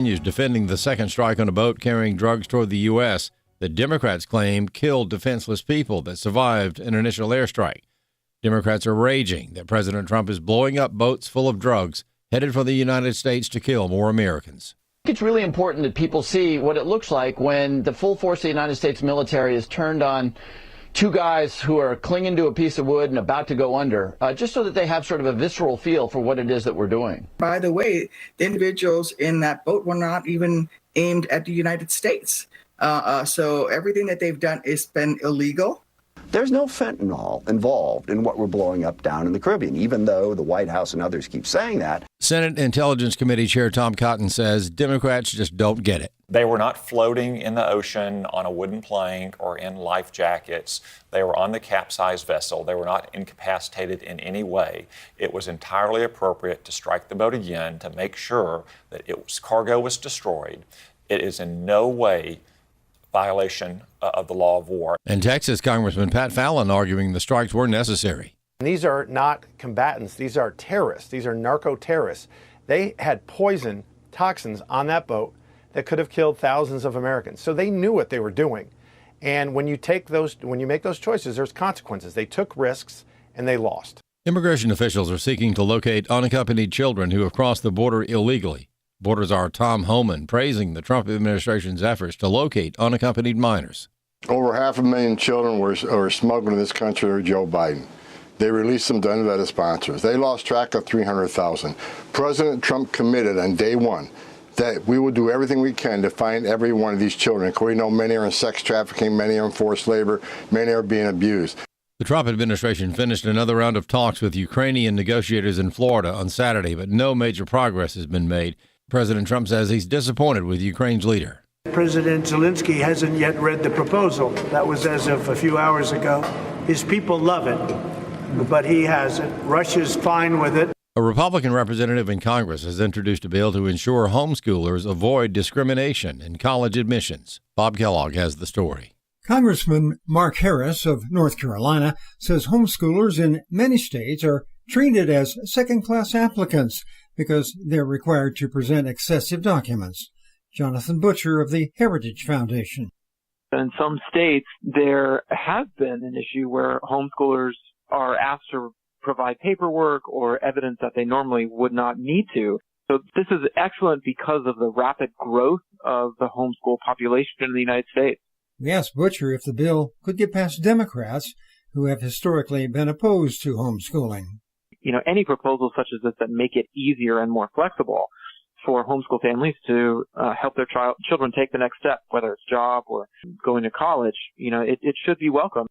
Continues defending the second strike on a boat carrying drugs toward the U.S. that Democrats claim killed defenseless people that survived an initial airstrike. Democrats are raging that President Trump is blowing up boats full of drugs headed for the United States to kill more Americans. It's really important that people see what it looks like when the full force of the United States military is turned on two guys who are clinging to a piece of wood and about to go under, just so that they have sort of a visceral feel for what it is that we're doing. By the way, the individuals in that boat were not even aimed at the United States. So everything that they've done has been illegal. There's no fentanyl involved in what we're blowing up down in the Caribbean, even though the White House and others keep saying that. Senate Intelligence Committee Chair Tom Cotton says Democrats just don't get it. They were not floating in the ocean on a wooden plank or in life jackets. They were on the capsized vessel. They were not incapacitated in any way. It was entirely appropriate to strike the boat again to make sure that cargo was destroyed. It is in no way violation of the law of war. And Texas Congressman Pat Fallon arguing the strikes were necessary. These are not combatants. These are terrorists. These are narco-terrorists. They had poison, toxins on that boat that could have killed thousands of Americans. So they knew what they were doing. And when you make those choices, there's consequences. They took risks and they lost. Immigration officials are seeking to locate unaccompanied children who have crossed the border illegally. Border Czar Tom Homan praising the Trump administration's efforts to locate unaccompanied minors. Over 500,000 children were smuggled in this country under Joe Biden. They released them to unvetted sponsors. They lost track of 300,000. President Trump committed on day one that we will do everything we can to find every one of these children. We know many are in sex trafficking, many are in forced labor, many are being abused. The Trump administration finished another round of talks with Ukrainian negotiators in Florida on Saturday, but no major progress has been made. President Trump says he's disappointed with Ukraine's leader. President Zelensky hasn't yet read the proposal. That was as of a few hours ago. His people love it, but he hasn't. Russia's fine with it. A Republican representative in Congress has introduced a bill to ensure homeschoolers avoid discrimination in college admissions. Bob Kellogg has the story. Congressman Mark Harris of North Carolina says homeschoolers in many states are treated as second-class applicants because they're required to present excessive documents. Jonathan Butcher of the Heritage Foundation. In some states, there has been an issue where homeschoolers are asked to provide paperwork or evidence that they normally would not need to. So this is excellent because of the rapid growth of the homeschool population in the United States. We asked Butcher if the bill could get past Democrats, who have historically been opposed to homeschooling. Any proposals such as this that make it easier and more flexible for homeschool families to help their children take the next step, whether it's job or going to college, it should be welcome.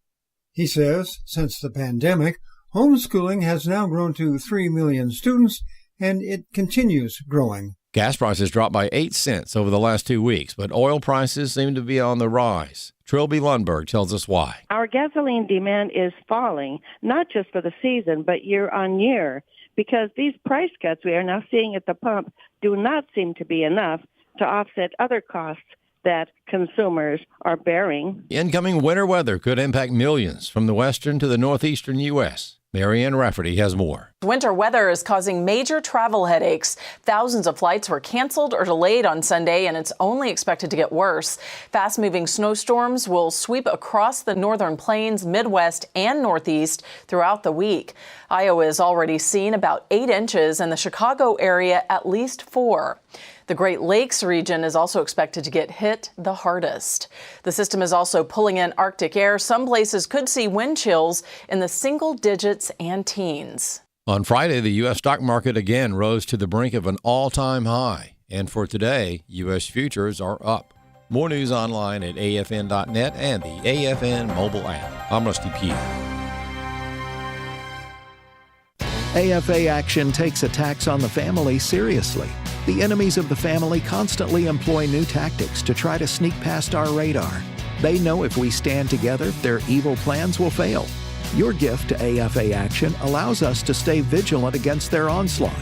He says since the pandemic, homeschooling has now grown to 3 million students, and it continues growing. Gas prices dropped by 8 cents over the last 2 weeks, but oil prices seem to be on the rise. Trilby Lundberg tells us why. Our gasoline demand is falling, not just for the season, but year on year, because these price cuts we are now seeing at the pump do not seem to be enough to offset other costs that consumers are bearing. Incoming winter weather could impact millions from the western to the northeastern U.S. Marianne Rafferty has more. Winter weather is causing major travel headaches. Thousands of flights were canceled or delayed on Sunday, and it's only expected to get worse. Fast-moving snowstorms will sweep across the northern plains, Midwest, and Northeast throughout the week. Iowa has already seen about 8 inches, and the Chicago area at least 4. The Great Lakes region is also expected to get hit the hardest. The system is also pulling in Arctic air. Some places could see wind chills in the single digits and teens. On Friday, the U.S. stock market again rose to the brink of an all-time high. And for today, U.S. futures are up. More news online at afn.net and the AFN mobile app. I'm Rusty Pugh. AFA Action takes attacks on the family seriously. The enemies of the family constantly employ new tactics to try to sneak past our radar. They know if we stand together, their evil plans will fail. Your gift to AFA Action allows us to stay vigilant against their onslaught.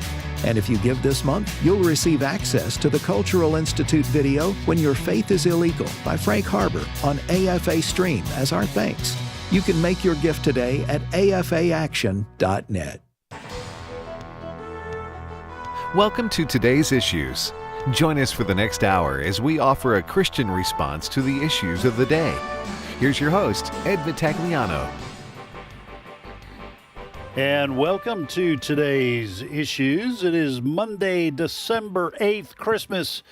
And if you give this month, you'll receive access to the Cultural Institute video When Your Faith is Illegal by Frank Harbor on AFA Stream as our thanks. You can make your gift today at afaaction.net. Welcome to Today's Issues. Join us for the next hour as we offer a Christian response to the issues of the day. Here's your host, Ed Vitagliano. And welcome to today's issues. It is Monday, December 8th. Christmas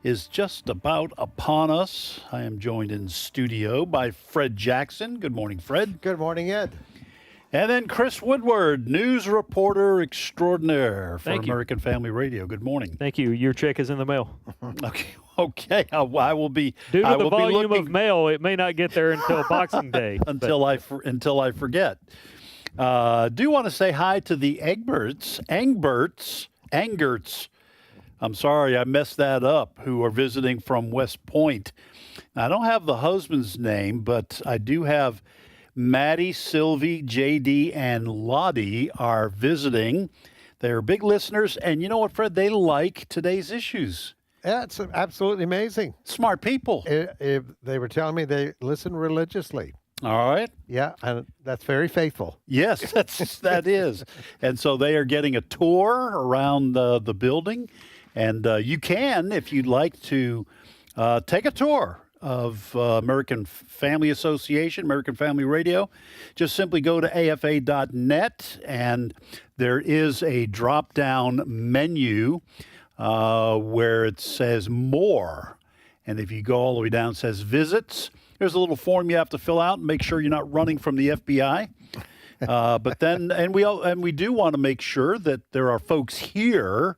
is just about upon us. I am joined in studio by Fred Jackson. Good morning, Fred. Good morning, Ed. And then Chris Woodward, news reporter extraordinaire for American Family Radio. Good morning. Thank you. Your check is in the mail. Okay. I will be. Due to the volume of mail, it may not get there until Boxing Day. until I forget. Do want to say hi to the Angberts. I'm sorry, I messed that up, who are visiting from West Point. Now, I don't have the husband's name, but I do have Maddie, Sylvie, JD, and Lottie are visiting. They're big listeners, and you know what, Fred? They like today's issues. Yeah, it's absolutely amazing. Smart people. They were telling me they listen religiously. All right. Yeah, and that's very faithful. Yes, that is. And so they are getting a tour around the building, and you can, if you'd like to, take a tour of American Family Association, American Family Radio. Just simply go to afa.net, and there is a drop-down menu where it says More. And if you go all the way down, it says Visits. There's a little form you have to fill out and make sure you're not running from the FBI. But then, and we do want to make sure that there are folks here.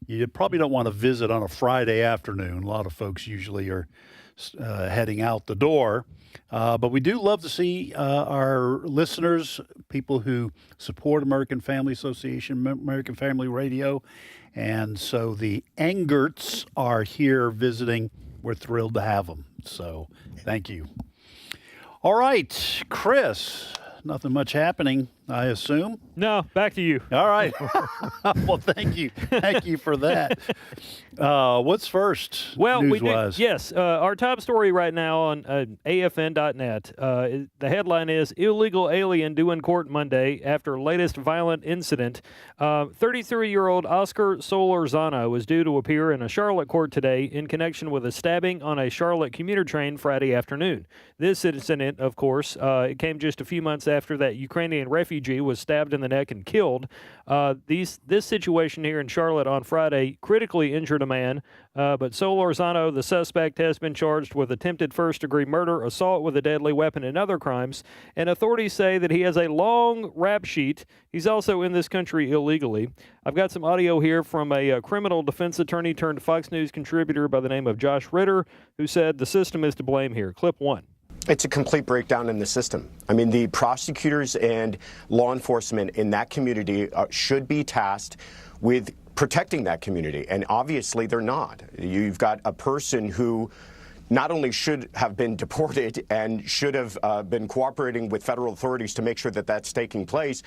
You probably don't want to visit on a Friday afternoon. A lot of folks usually are heading out the door. But we do love to see our listeners, people who support American Family Association, American Family Radio. And so the Angerts are here visiting. We're thrilled to have them. So thank you. All right, Chris, nothing much happening, I assume. No, back to you. All right. Well, thank you. Thank you for that. What's first, well, news-wise? Yes, our top story right now on afn.net. The headline is Illegal Alien due in court Monday after latest violent incident. 33-year-old Oscar Solorzano is due to appear in a Charlotte court today in connection with a stabbing on a Charlotte commuter train Friday afternoon. This incident, of course, it came just a few months after that Ukrainian refugee was stabbed in the neck and killed. This situation here in Charlotte on Friday critically injured a man, but Solorzano, the suspect, has been charged with attempted first-degree murder, assault with a deadly weapon, and other crimes. And authorities say that he has a long rap sheet. He's also in this country illegally. I've got some audio here from a criminal defense attorney turned Fox News contributor by the name of Josh Ritter, who said the system is to blame here. Clip 1. It's a complete breakdown in the system. I mean, the prosecutors and law enforcement in that community should be tasked with protecting that community, and obviously they're not. You've got a person who not only should have been deported and should have been cooperating with federal authorities to make sure that that's taking place,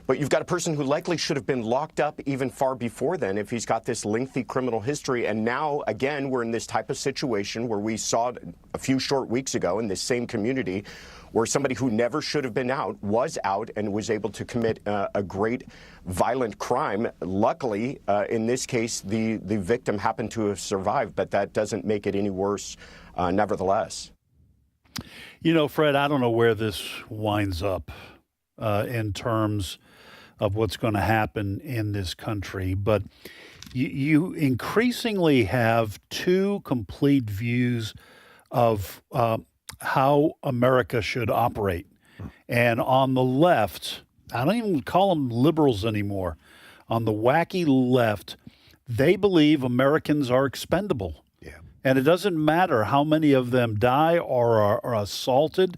but you've got a person who likely should have been locked up even far before then if he's got this lengthy criminal history. And now, again, we're in this type of situation where we saw a few short weeks ago in this same community where somebody who never should have been out was out and was able to commit a great violent crime. Luckily, in this case, the victim happened to have survived, but that doesn't make it any worse nevertheless. You know, Fred, I don't know where this winds up in terms of what's going to happen in this country, but you increasingly have two complete views of how America should operate. And on the left, I don't even call them liberals anymore. On the wacky left, they believe Americans are expendable. Yeah. And it doesn't matter how many of them die or are assaulted.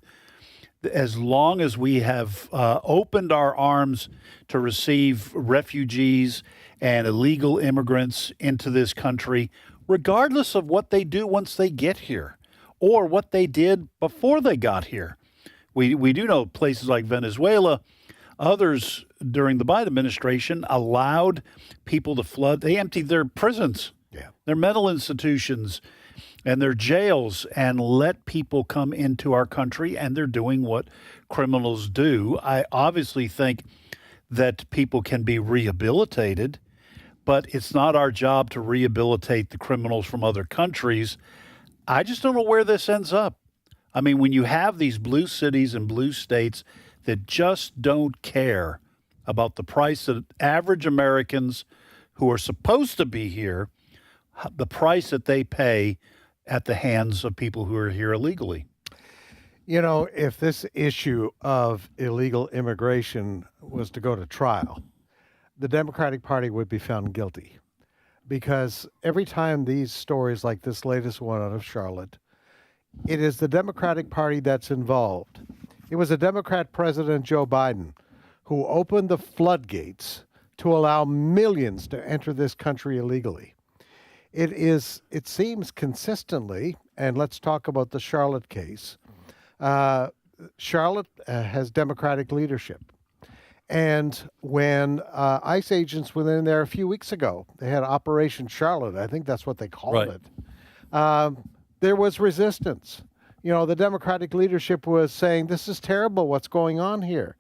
As long as we have opened our arms to receive refugees and illegal immigrants into this country, regardless of what they do once they get here or what they did before they got here. We do know places like Venezuela, others during the Biden administration allowed people to flood. They emptied their prisons, their mental institutions, and their jails and let people come into our country, and they're doing what criminals do. I obviously think that people can be rehabilitated, but it's not our job to rehabilitate the criminals from other countries. I just don't know where this ends up. I mean, when you have these blue cities and blue states that just don't care about the price that average Americans who are supposed to be here, the price that they pay at the hands of people who are here illegally. You know, if this issue of illegal immigration was to go to trial, the Democratic Party would be found guilty, because every time these stories like this latest one out of Charlotte, it is the Democratic Party that's involved. It was a Democrat President, Joe Biden, who opened the floodgates to allow millions to enter this country illegally. It seems consistently, and let's talk about the Charlotte case. Charlotte has Democratic leadership. And when ICE agents went in there a few weeks ago, they had Operation Charlotte, I think that's what they called it. There was resistance. You know, the Democratic leadership was saying, this is terrible, what's going on here?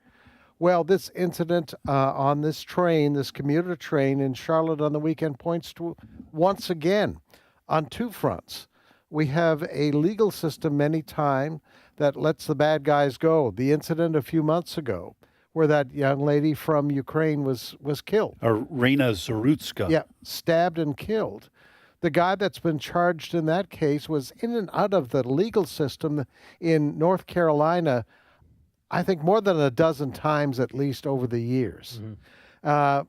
Well, this incident on this train, this commuter train in Charlotte on the weekend, points to, once again, on two fronts. We have a legal system many times that lets the bad guys go. The incident a few months ago, where that young lady from Ukraine was killed. Irina Zarutska. Yeah, stabbed and killed. The guy that's been charged in that case was in and out of the legal system in North Carolina, I think more than a dozen times at least over the years. And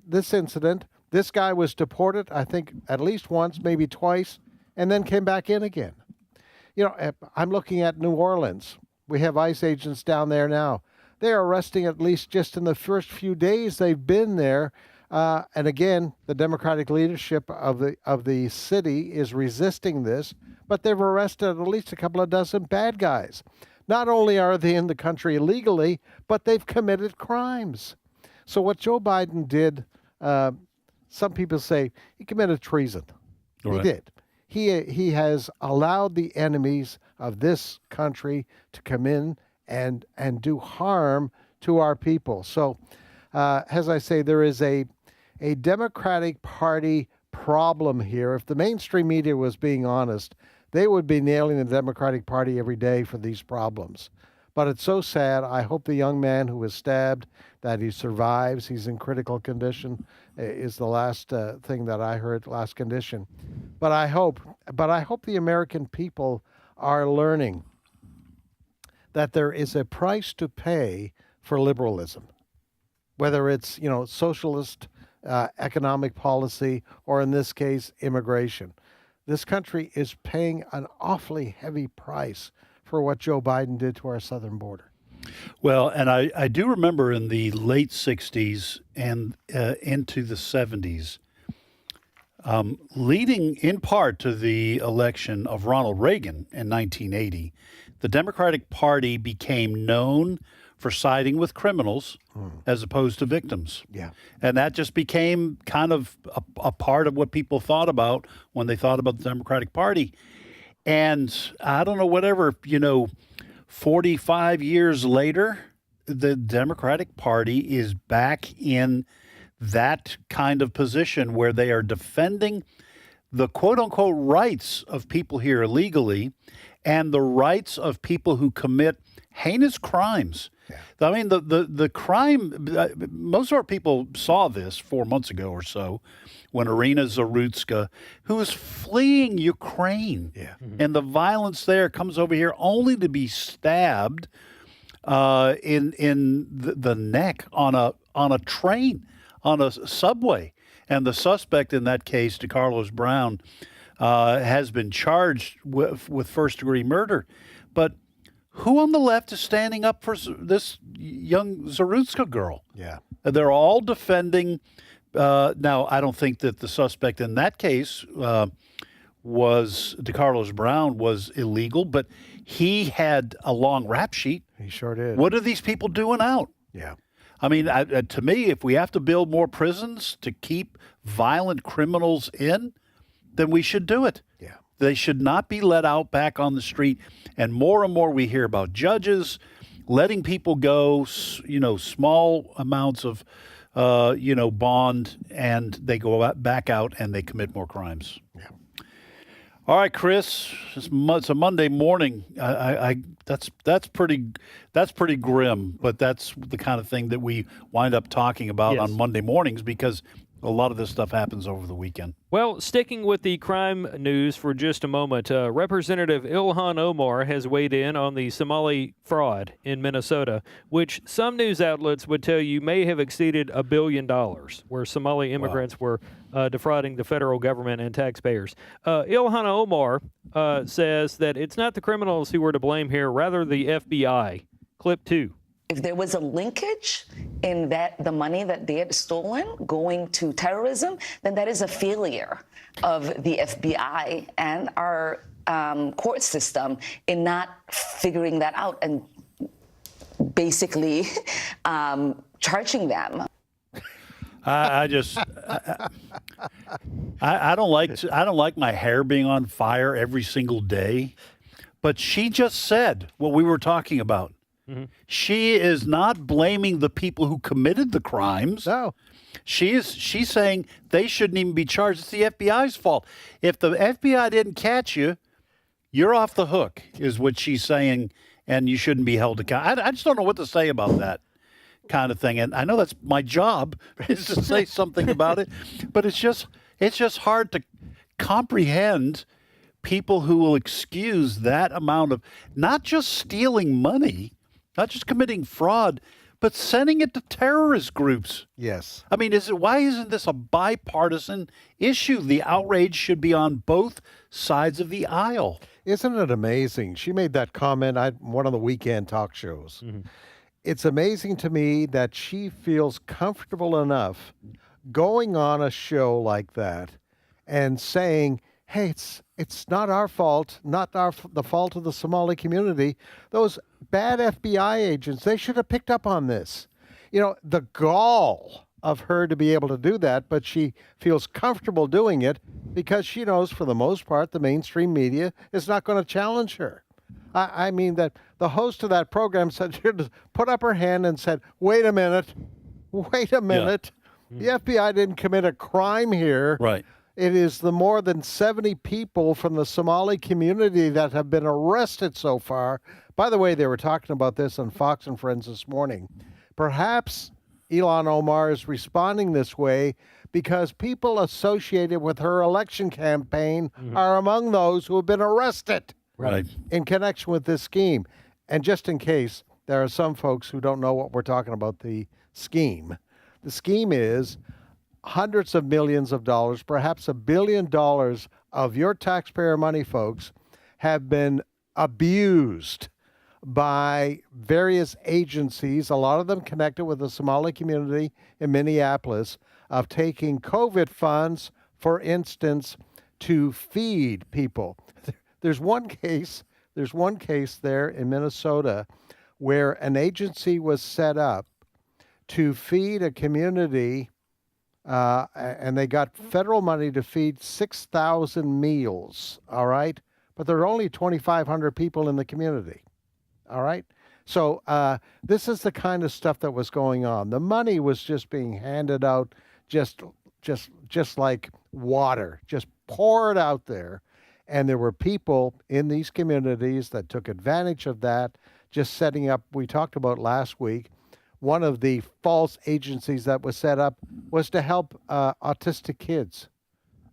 this incident, this guy was deported, I think at least once, maybe twice, and then came back in again. You know, I'm looking at New Orleans. We have ICE agents down there now. They are arresting, at least just in the first few days they've been there. And again, the Democratic leadership of the city is resisting this, but they've arrested at least a couple of dozen bad guys. Not only are they in the country illegally, but they've committed crimes. So what Joe Biden did, some people say he committed treason. He did. He has allowed the enemies of this country to come in and do harm to our people. So, as I say, there is a Democratic Party problem here. If the mainstream media was being honest, they would be nailing the Democratic Party every day for these problems. But it's so sad. I hope the young man who was stabbed, that he survives. He's in critical condition, is the last thing that I heard, last condition. But I hope the American people are learning that there is a price to pay for liberalism, whether it's, you know, socialist economic policy or, in this case, immigration. This country is paying an awfully heavy price for what Joe Biden did to our southern border. Well, and I do remember in the late 60s and into the 70s, leading in part to the election of Ronald Reagan in 1980, the Democratic Party became known for siding with criminals as opposed to victims. Yeah. And that just became kind of a part of what people thought about when they thought about the Democratic Party. And I don't know, whatever, 45 years later, the Democratic Party is back in that kind of position where they are defending the quote-unquote rights of people here illegally and the rights of people who commit heinous crimes. Yeah. I mean, the crime, most of our people saw this 4 months ago or so when Irina Zarutska, who was fleeing Ukraine, and the violence there, comes over here only to be stabbed in the neck on a train, on a subway. And the suspect in that case, DeCarlos Brown, has been charged with first-degree murder. But who on the left is standing up for this young Zarutska girl? Yeah. They're all defending. Now, I don't think that the suspect in that case was DeCarlos Brown was illegal, but he had a long rap sheet. He sure did. What are these people doing out? Yeah. I mean, to me, if we have to build more prisons to keep violent criminals in, then we should do it. Yeah. They should not be let out back on the street. And more we hear about judges letting people go, small amounts of bond, and they go back out and they commit more crimes. Yeah. All right, Chris. It's a Monday morning. That's pretty grim, but that's the kind of thing that we wind up talking about on Monday mornings because a lot of this stuff happens over the weekend. Well, sticking with the crime news for just a moment, Representative Ilhan Omar has weighed in on the Somali fraud in Minnesota, which some news outlets would tell you may have exceeded $1 billion, where Somali immigrants were defrauding the federal government and taxpayers. Ilhan Omar says that it's not the criminals who were to blame here, rather the FBI. Clip 2. If there was a linkage in the money that they had stolen going to terrorism, then that is a failure of the FBI and our court system in not figuring that out and basically charging them. I don't like my hair being on fire every single day, but she just said what we were talking about. Mm-hmm. She is not blaming the people who committed the crimes. No. She's saying they shouldn't even be charged. It's the FBI's fault. If the FBI didn't catch you, you're off the hook, is what she's saying, and you shouldn't be held accountable. I just don't know what to say about that kind of thing. And I know that's my job is to say something about it, but it's just hard to comprehend people who will excuse that amount of not just stealing money, not just committing fraud, but sending it to terrorist groups. Yes. I mean, why isn't this a bipartisan issue? The outrage should be on both sides of the aisle. Isn't it amazing? She made that comment on one of the weekend talk shows. Mm-hmm. It's amazing to me that she feels comfortable enough going on a show like that and saying, hey, it's not our fault, not the fault of the Somali community. Those bad FBI agents, they should have picked up on this. You know, the gall of her to be able to do that, but she feels comfortable doing it because she knows for the most part the mainstream media is not going to challenge her. I mean that the host of that program said she put up her hand and said, wait a minute. Yeah. The FBI didn't commit a crime here. Right. It is the more than 70 people from the Somali community that have been arrested so far. By the way, they were talking about this on Fox and Friends this morning. Perhaps Ilhan Omar is responding this way because people associated with her election campaign are among those who have been arrested in connection with this scheme. And just in case there are some folks who don't know what we're talking about, the scheme is hundreds of millions of dollars, perhaps $1 billion of your taxpayer money, folks, have been abused by various agencies, a lot of them connected with the Somali community in Minneapolis, of taking COVID funds, for instance, to feed people. There's one case there in Minnesota where an agency was set up to feed a community, and they got federal money to feed 6,000 meals, all right? But there are only 2,500 people in the community, all right? So this is the kind of stuff that was going on. The money was just being handed out just like water, just pour it out there. And there were people in these communities that took advantage of that, just setting up, we talked about last week, one of the false agencies that was set up was to help autistic kids.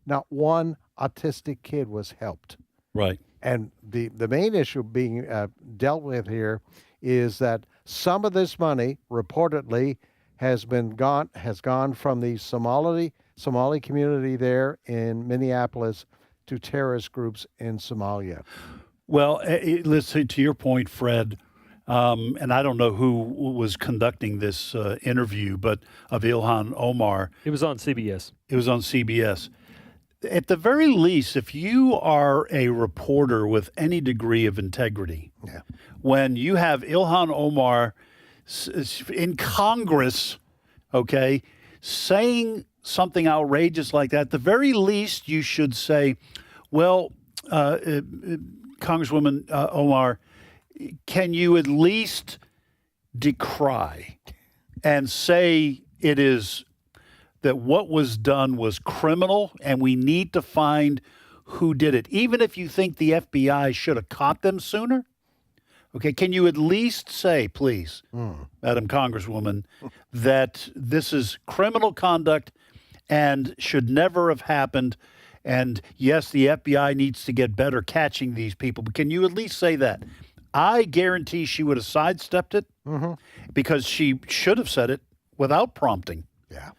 Not one autistic kid was helped. Right. And the main issue being dealt with here is that some of this money reportedly has gone from the Somali community there in Minneapolis to terrorist groups in Somalia. Well, listen, to your point, Fred, and I don't know who was conducting this interview, but of Ilhan Omar. It was on CBS. It was on CBS. At the very least, if you are a reporter with any degree of integrity, when you have Ilhan Omar in Congress, okay, saying something outrageous like that, at the very least you should say, well, Congresswoman Omar, can you at least decry and say It is that what was done was criminal, and we need to find who did it. Even if you think the FBI should have caught them sooner, okay, can you at least say, please, Madam Congresswoman, that this is criminal conduct and should never have happened? And yes, the FBI needs to get better catching these people, but can you at least say that? I guarantee she would have sidestepped it because she should have said it without prompting. Yeah.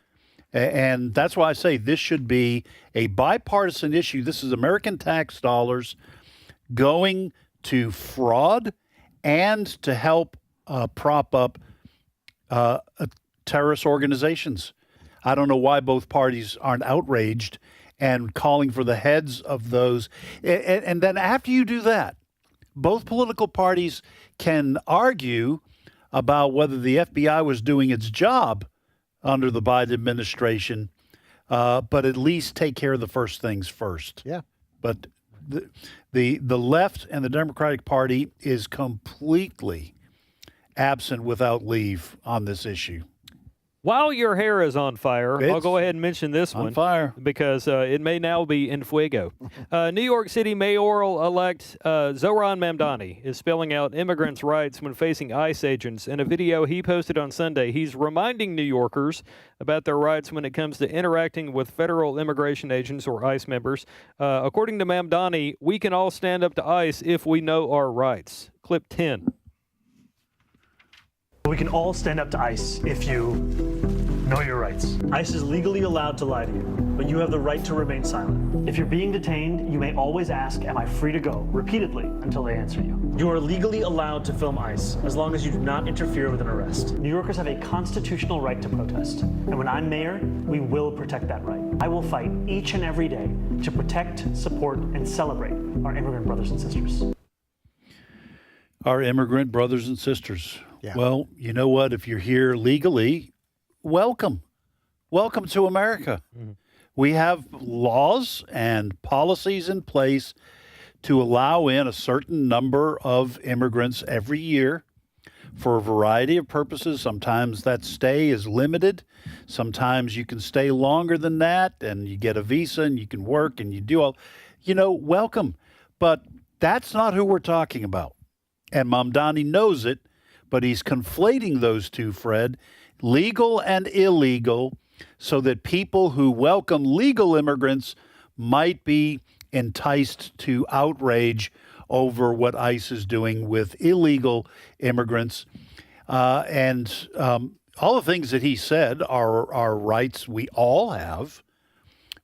And that's why I say this should be a bipartisan issue. This is American tax dollars going to fraud and to help prop up terrorist organizations. I don't know why both parties aren't outraged and calling for the heads of those. And then after you do that, both political parties can argue about whether the FBI was doing its job under the Biden administration, but at least take care of the first things first. Yeah. But the left and the Democratic Party is completely absent without leave on this issue. While your hair is on fire, I'll go ahead and mention this one. On fire. Because it may now be en fuego. New York City mayoral-elect Zohran Mamdani is spelling out immigrants' rights when facing ICE agents. In a video he posted on Sunday, he's reminding New Yorkers about their rights when it comes to interacting with federal immigration agents or ICE members. According to Mamdani, we can all stand up to ICE if we know our rights. Clip 10. We can all stand up to ICE if you know your rights. ICE is legally allowed to lie to you, but you have the right to remain silent. If you're being detained, you may always ask, "Am I free to go?" repeatedly until they answer you. You are legally allowed to film ICE as long as you do not interfere with an arrest. New Yorkers have a constitutional right to protest, and when I'm mayor, we will protect that right. I will fight each and every day to protect, support, and celebrate our immigrant brothers and sisters. Our immigrant brothers and sisters. Yeah. Well, you know what? If you're here legally, welcome. Welcome to America. We have laws and policies in place to allow in a certain number of immigrants every year for a variety of purposes. Sometimes that stay is limited. Sometimes you can stay longer than that and you get a visa and you can work and you do all, welcome. But that's not who we're talking about. And Mamdani knows it, but he's conflating those two, Fred, legal and illegal, so that people who welcome legal immigrants might be enticed to outrage over what ICE is doing with illegal immigrants. And all the things that he said are rights we all have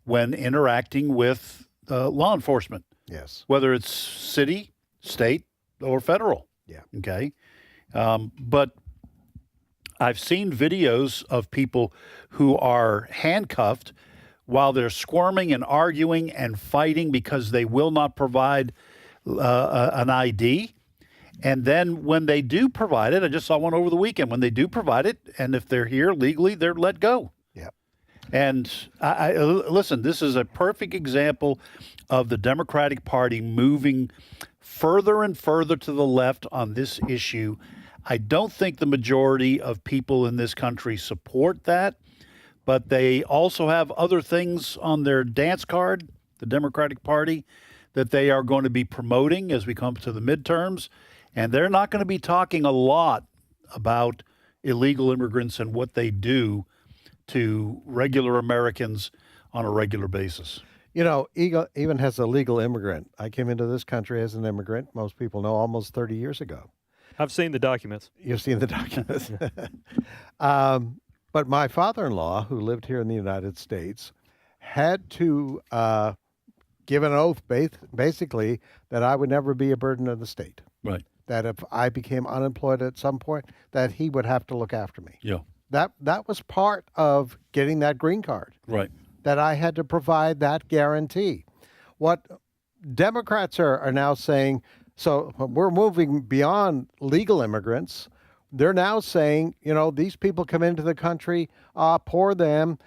when interacting with law enforcement. Yes. Whether it's city, state, or federal. Yeah. Okay. But I've seen videos of people who are handcuffed while they're squirming and arguing and fighting because they will not provide an ID. And then when they do provide it, I just saw one over the weekend, when they do provide it, and if they're here legally, they're let go. Yeah. And I listen, this is a perfect example of the Democratic Party moving further and further to the left on this issue. I don't think the majority of people in this country support that, but they also have other things on their dance card, the Democratic Party, that they are going to be promoting as we come to the midterms. And they're not going to be talking a lot about illegal immigrants and what they do to regular Americans on a regular basis. Even as a legal immigrant, I came into this country as an immigrant, most people know, almost 30 years ago. I've seen the documents. You've seen the documents. But my father-in-law, who lived here in the United States, had to give an oath basically that I would never be a burden of the state. Right. That if I became unemployed at some point, that he would have to look after me. Yeah. That was part of getting that green card. Right. That I had to provide that guarantee. What Democrats are now saying, so we're moving beyond legal immigrants. They're now saying, these people come into the country, poor them,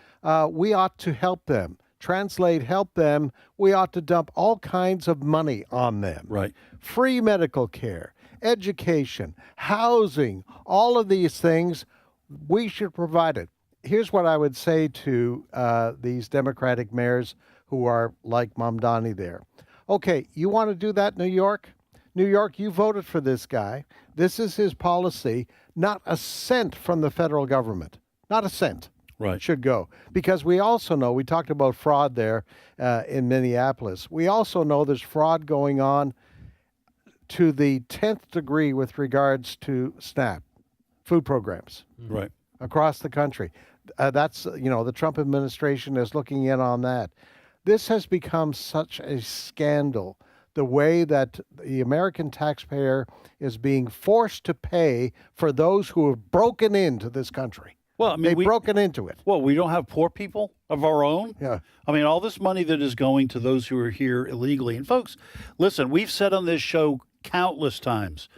we ought to help them. Translate, help them. We ought to dump all kinds of money on them. Right. Free medical care, education, housing, all of these things, we should provide it. here's what I would say to these Democratic mayors who are like Mamdani there. Okay, you want to do that, New York? New York, you voted for this guy. This is his policy. Not a cent from the federal government. Not a cent. Right. Should go. Because we also know, we talked about fraud there in Minneapolis. We also know there's fraud going on to the 10th degree with regards to SNAP, food programs. Right. Across the country. That's, the Trump administration is looking in on that. This has become such a scandal, the way that the American taxpayer is being forced to pay for those who have broken into this country. Well, I mean, they've broken into it. Well, we don't have poor people of our own. Yeah. I mean, all this money that is going to those who are here illegally. And folks, listen, we've said on this show countless times,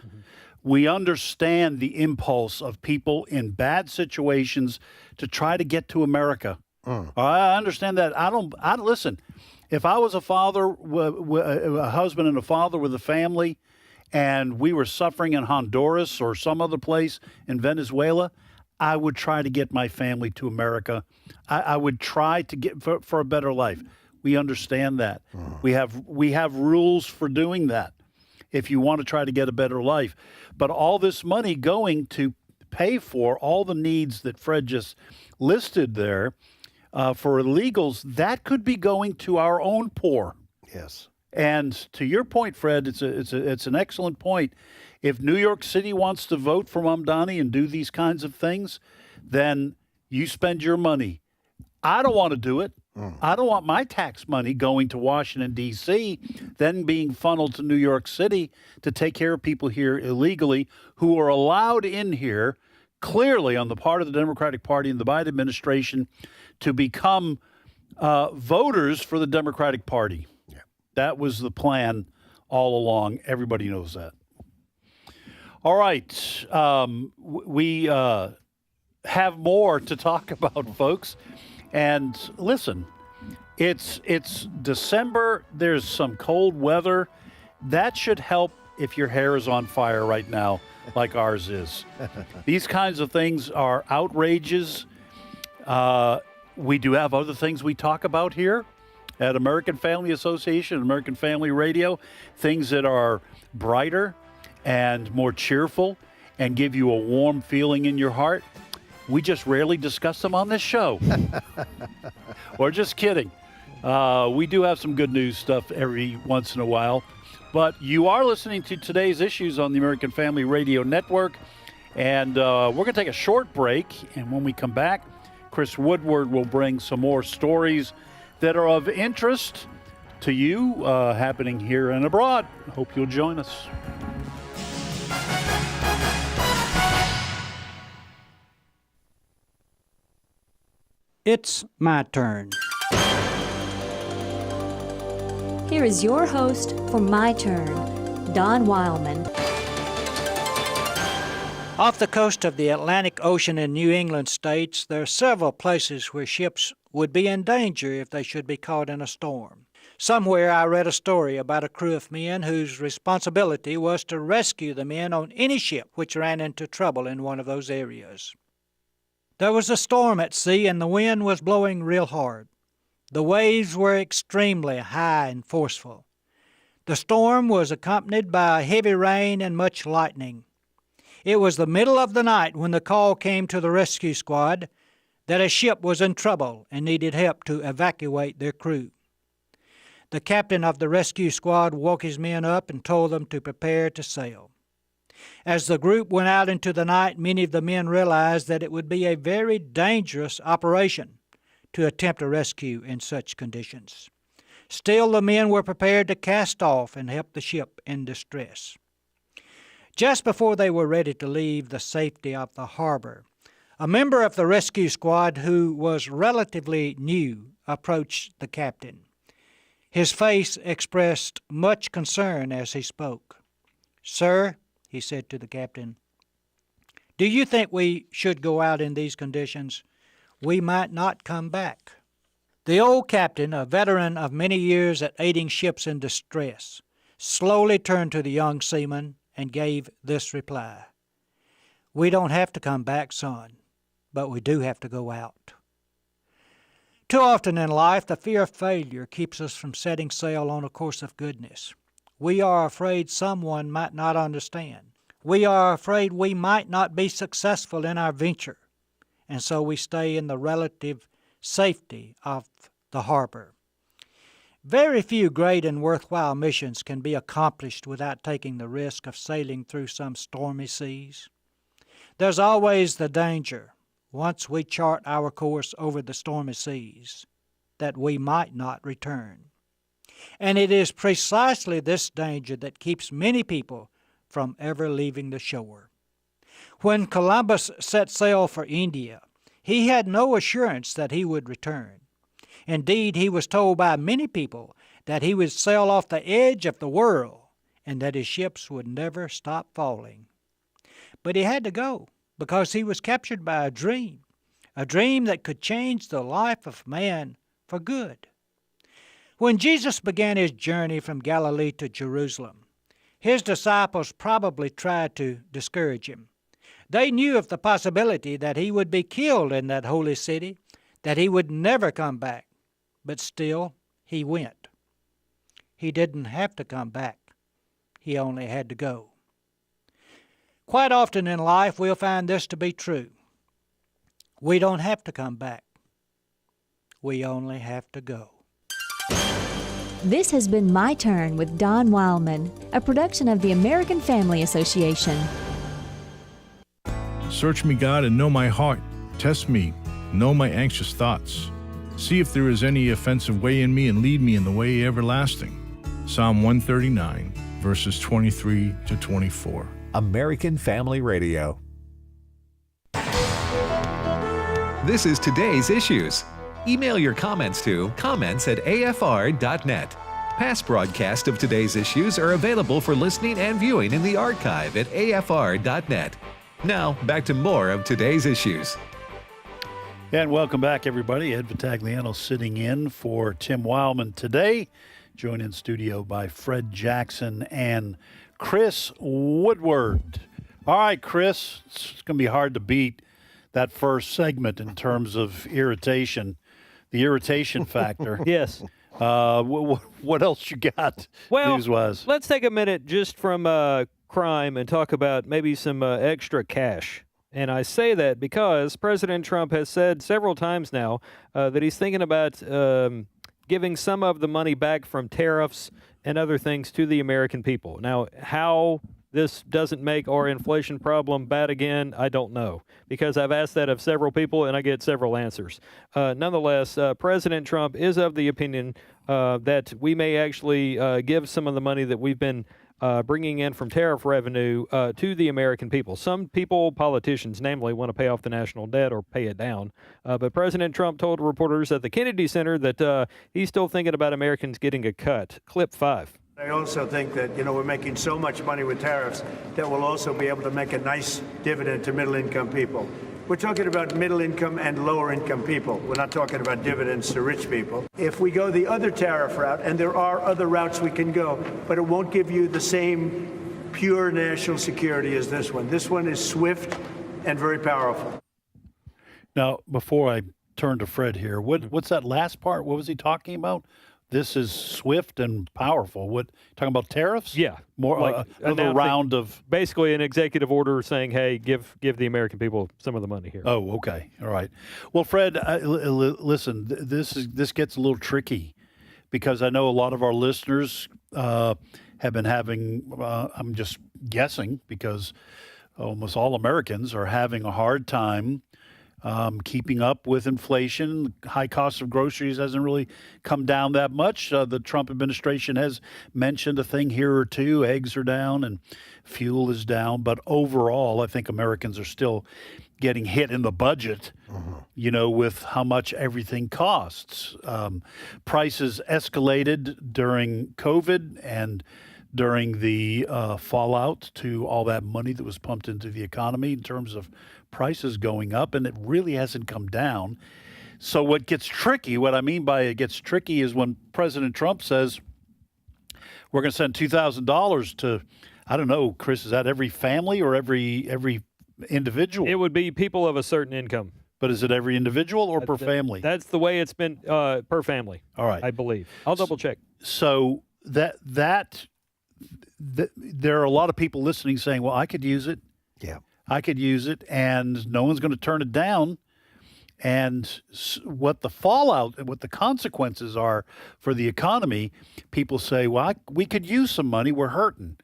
we understand the impulse of people in bad situations to try to get to America. I understand that. I listen. If I was a father, a husband and a father with a family, and we were suffering in Honduras or some other place in Venezuela, I would try to get my family to America. I would try to get for a better life. We understand that. We have rules for doing that if you want to try to get a better life. But all this money going to pay for all the needs that Fred just listed there for illegals, that could be going to our own poor. Yes. And to your point, Fred, it's an excellent point. If New York City wants to vote for Mamdani and do these kinds of things, then you spend your money. I don't want to do it. I don't want my tax money going to Washington, D.C., then being funneled to New York City to take care of people here illegally who are allowed in here, clearly on the part of the Democratic Party and the Biden administration, to become voters for the Democratic Party. Yeah. That was the plan all along. Everybody knows that. All right. We have more to talk about, folks. And listen, it's December. There's some cold weather. That should help if your hair is on fire right now, like ours is. These kinds of things are outrages. We do have other things we talk about here at American Family Association, American Family Radio, things that are brighter and more cheerful and give you a warm feeling in your heart. We just rarely discuss them on this show. We're just kidding. We do have some good news stuff every once in a while. But you are listening to today's issues on the American Family Radio Network. And we're going to take a short break. And when we come back, Chris Woodward will bring some more stories that are of interest to you happening here and abroad. Hope you'll join us. It's my turn. Here is your host for My Turn, Don Wildmon. Off the coast of the Atlantic Ocean in New England states, there are several places where ships would be in danger if they should be caught in a storm. Somewhere I read a story about a crew of men whose responsibility was to rescue the men on any ship which ran into trouble in one of those areas. There was a storm at sea and the wind was blowing real hard. The waves were extremely high and forceful. The storm was accompanied by heavy rain and much lightning. It was the middle of the night when the call came to the rescue squad that a ship was in trouble and needed help to evacuate their crew. The captain of the rescue squad woke his men up and told them to prepare to sail. As the group went out into the night, many of the men realized that it would be a very dangerous operation to attempt a rescue in such conditions. Still, the men were prepared to cast off and help the ship in distress. Just before they were ready to leave the safety of the harbor, a member of the rescue squad who was relatively new approached the captain. His face expressed much concern as he spoke. "Sir," he said to the captain, "do you think we should go out in these conditions? We might not come back." The old captain, a veteran of many years at aiding ships in distress, slowly turned to the young seaman and gave this reply: "We don't have to come back, son, but we do have to go out. Too often in life, the fear of failure keeps us from setting sail on a course of goodness. We are afraid someone might not understand. We are afraid we might not be successful in our venture, and so we stay in the relative safety of the harbor. Very few great and worthwhile missions can be accomplished without taking the risk of sailing through some stormy seas. There's always the danger, once we chart our course over the stormy seas, that we might not return. And it is precisely this danger that keeps many people from ever leaving the shore. When Columbus set sail for India, he had no assurance that he would return. Indeed, he was told by many people that he would sail off the edge of the world and that his ships would never stop falling. But he had to go because he was captured by a dream that could change the life of man for good. When Jesus began his journey from Galilee to Jerusalem, his disciples probably tried to discourage him. They knew of the possibility that he would be killed in that holy city, that he would never come back. But still, he went. He didn't have to come back. He only had to go. Quite often in life, we'll find this to be true. We don't have to come back. We only have to go. This has been My Turn with Don Wildmon, a production of the American Family Association. Search me, God, and know my heart. Test me, know my anxious thoughts. See if there is any offensive way in me, and lead me in the way everlasting. Psalm 139, verses 23 to 24. American Family Radio. This is today's issues. Email your comments to comments@afr.net. Past broadcasts of today's issues are available for listening and viewing in the archive at afr.net. Now, back to more of today's issues. And welcome back, everybody. Ed Vitagliano sitting in for Tim Wildmon today, joined in studio by Fred Jackson and Chris Woodward. All right, Chris, it's going to be hard to beat that first segment in terms of irritation, the irritation factor. Yes. What else you got, well, news-wise? Let's take a minute just from crime and talk about maybe some extra cash. And I say that because President Trump has said several times now that he's thinking about giving some of the money back from tariffs and other things to the American people. Now, how this doesn't make our inflation problem bad again, I don't know, because I've asked that of several people and I get several answers. Nonetheless, President Trump is of the opinion that we may actually give some of the money that we've been bringing in from tariff revenue to the American people. Some people, politicians namely, want to pay off the national debt or pay it down. But President Trump told reporters at the Kennedy Center that he's still thinking about Americans getting a cut. Clip 5. I also think that, we're making so much money with tariffs that we'll also be able to make a nice dividend to middle-income people. We're talking about middle-income and lower-income people. We're not talking about dividends to rich people. If we go the other tariff route, and there are other routes we can go, but it won't give you the same pure national security as this one. This one is swift and very powerful. Now, before I turn to Fred here, what's that last part? What was he talking about? This is swift and powerful. What, talking about tariffs? Yeah. More like another round of... Basically an executive order saying, hey, give the American people some of the money here. Oh, okay. All right. Well, Fred, listen, this gets a little tricky because I know a lot of our listeners have been having, I'm just guessing, because almost all Americans are having a hard time keeping up with inflation. High cost of groceries hasn't really come down that much. The Trump administration has mentioned a thing here or two. Eggs are down and fuel is down. But overall, I think Americans are still getting hit in the budget, with how much everything costs. Prices escalated during COVID and during the fallout to all that money that was pumped into the economy in terms of prices going up, and it really hasn't come down. So what gets tricky, what I mean by it gets tricky, is when President Trump says we're going to send $2,000 to, I don't know, Chris, is that every family or every individual? It would be people of a certain income. But is it every individual or per family? That's the way it's been per family. All right. I believe. I'll double check. So there are a lot of people listening saying, well, I could use it. Yeah. I could use it, and no one's going to turn it down. And what the fallout, what the consequences are for the economy, people say, well, we could use some money. We're hurting.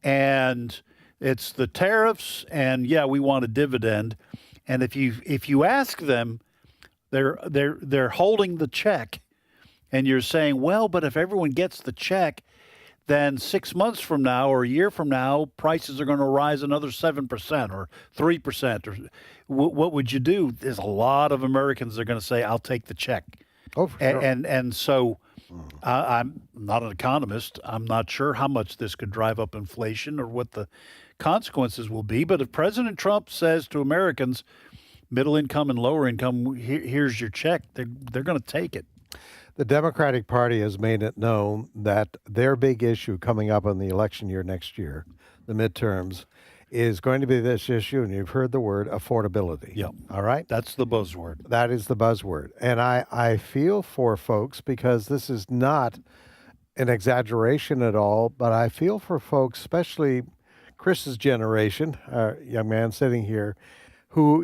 And it's the tariffs, and yeah, we want a dividend. And if you ask them, they're holding the check, and you're saying, well, but if everyone gets the check, then 6 months from now or a year from now, prices are going to rise another 7% or 3%. Or what would you do? There's a lot of Americans that are going to say, I'll take the check. Oh, for sure. And so I'm not an economist. I'm not sure how much this could drive up inflation or what the consequences will be. But if President Trump says to Americans, middle income and lower income, here's your check, they're going to take it. The Democratic Party has made it known that their big issue coming up in the election year next year, the midterms, is going to be this issue, and you've heard the word affordability. Yep. All right? That's the buzzword. That is the buzzword. And I feel for folks, because this is not an exaggeration at all, but I feel for folks, especially Chris's generation, young man sitting here, who,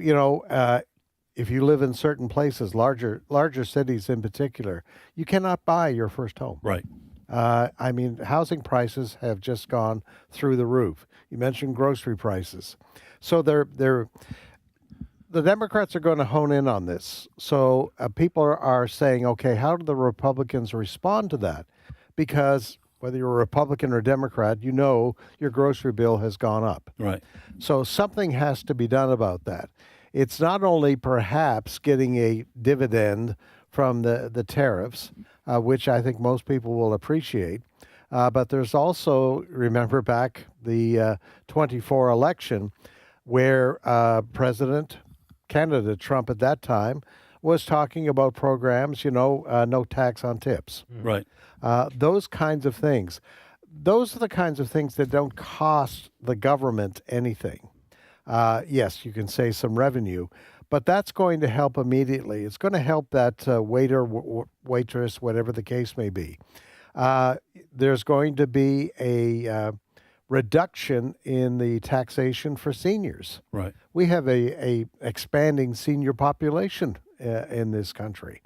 if you live in certain places, larger cities in particular, you cannot buy your first home. Right. I mean, housing prices have just gone through the roof. You mentioned grocery prices. So the Democrats are going to hone in on this. So people are saying, okay, how do the Republicans respond to that? Because whether you're a Republican or Democrat, your grocery bill has gone up. Right. So something has to be done about that. It's not only perhaps getting a dividend from the tariffs, which I think most people will appreciate, but there's also, remember back the 24 election, where candidate Trump at that time was talking about programs, no tax on tips. Right. Those kinds of things. Those are the kinds of things that don't cost the government anything. Yes, you can say some revenue, but that's going to help immediately. It's going to help that waiter, waitress, whatever the case may be. There's going to be a reduction in the taxation for seniors. Right. We have a expanding senior population in this country.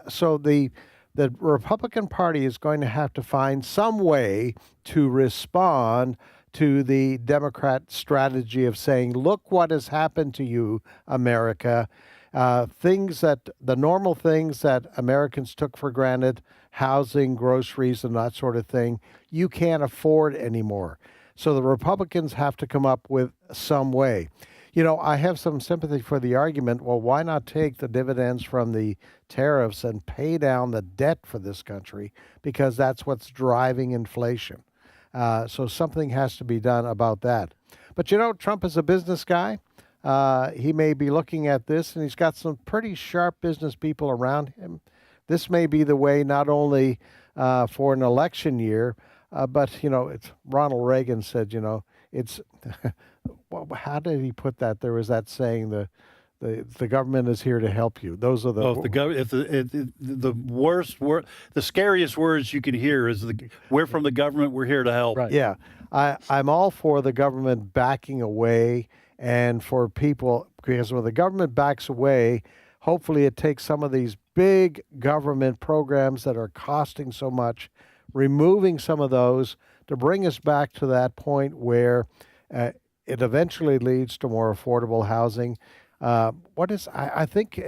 So the Republican Party is going to have to find some way to respond to the Democrat strategy of saying, look what has happened to you, America. The normal things that Americans took for granted, housing, groceries, and that sort of thing, you can't afford anymore. So the Republicans have to come up with some way. I have some sympathy for the argument, well, why not take the dividends from the tariffs and pay down the debt for this country? Because that's what's driving inflation. So something has to be done about that. But Trump is a business guy. He may be looking at this, and he's got some pretty sharp business people around him. This may be the way not only for an election year, but, it's Ronald Reagan said, it's, how did he put that? There was that saying, the government is here to help you. Those are the the scariest words you can hear is we're from the government. We're here to help. Right. Yeah, I'm all for the government backing away, and for people, because when the government backs away, hopefully it takes some of these big government programs that are costing so much, removing some of those to bring us back to that point where it eventually leads to more affordable housing. I think,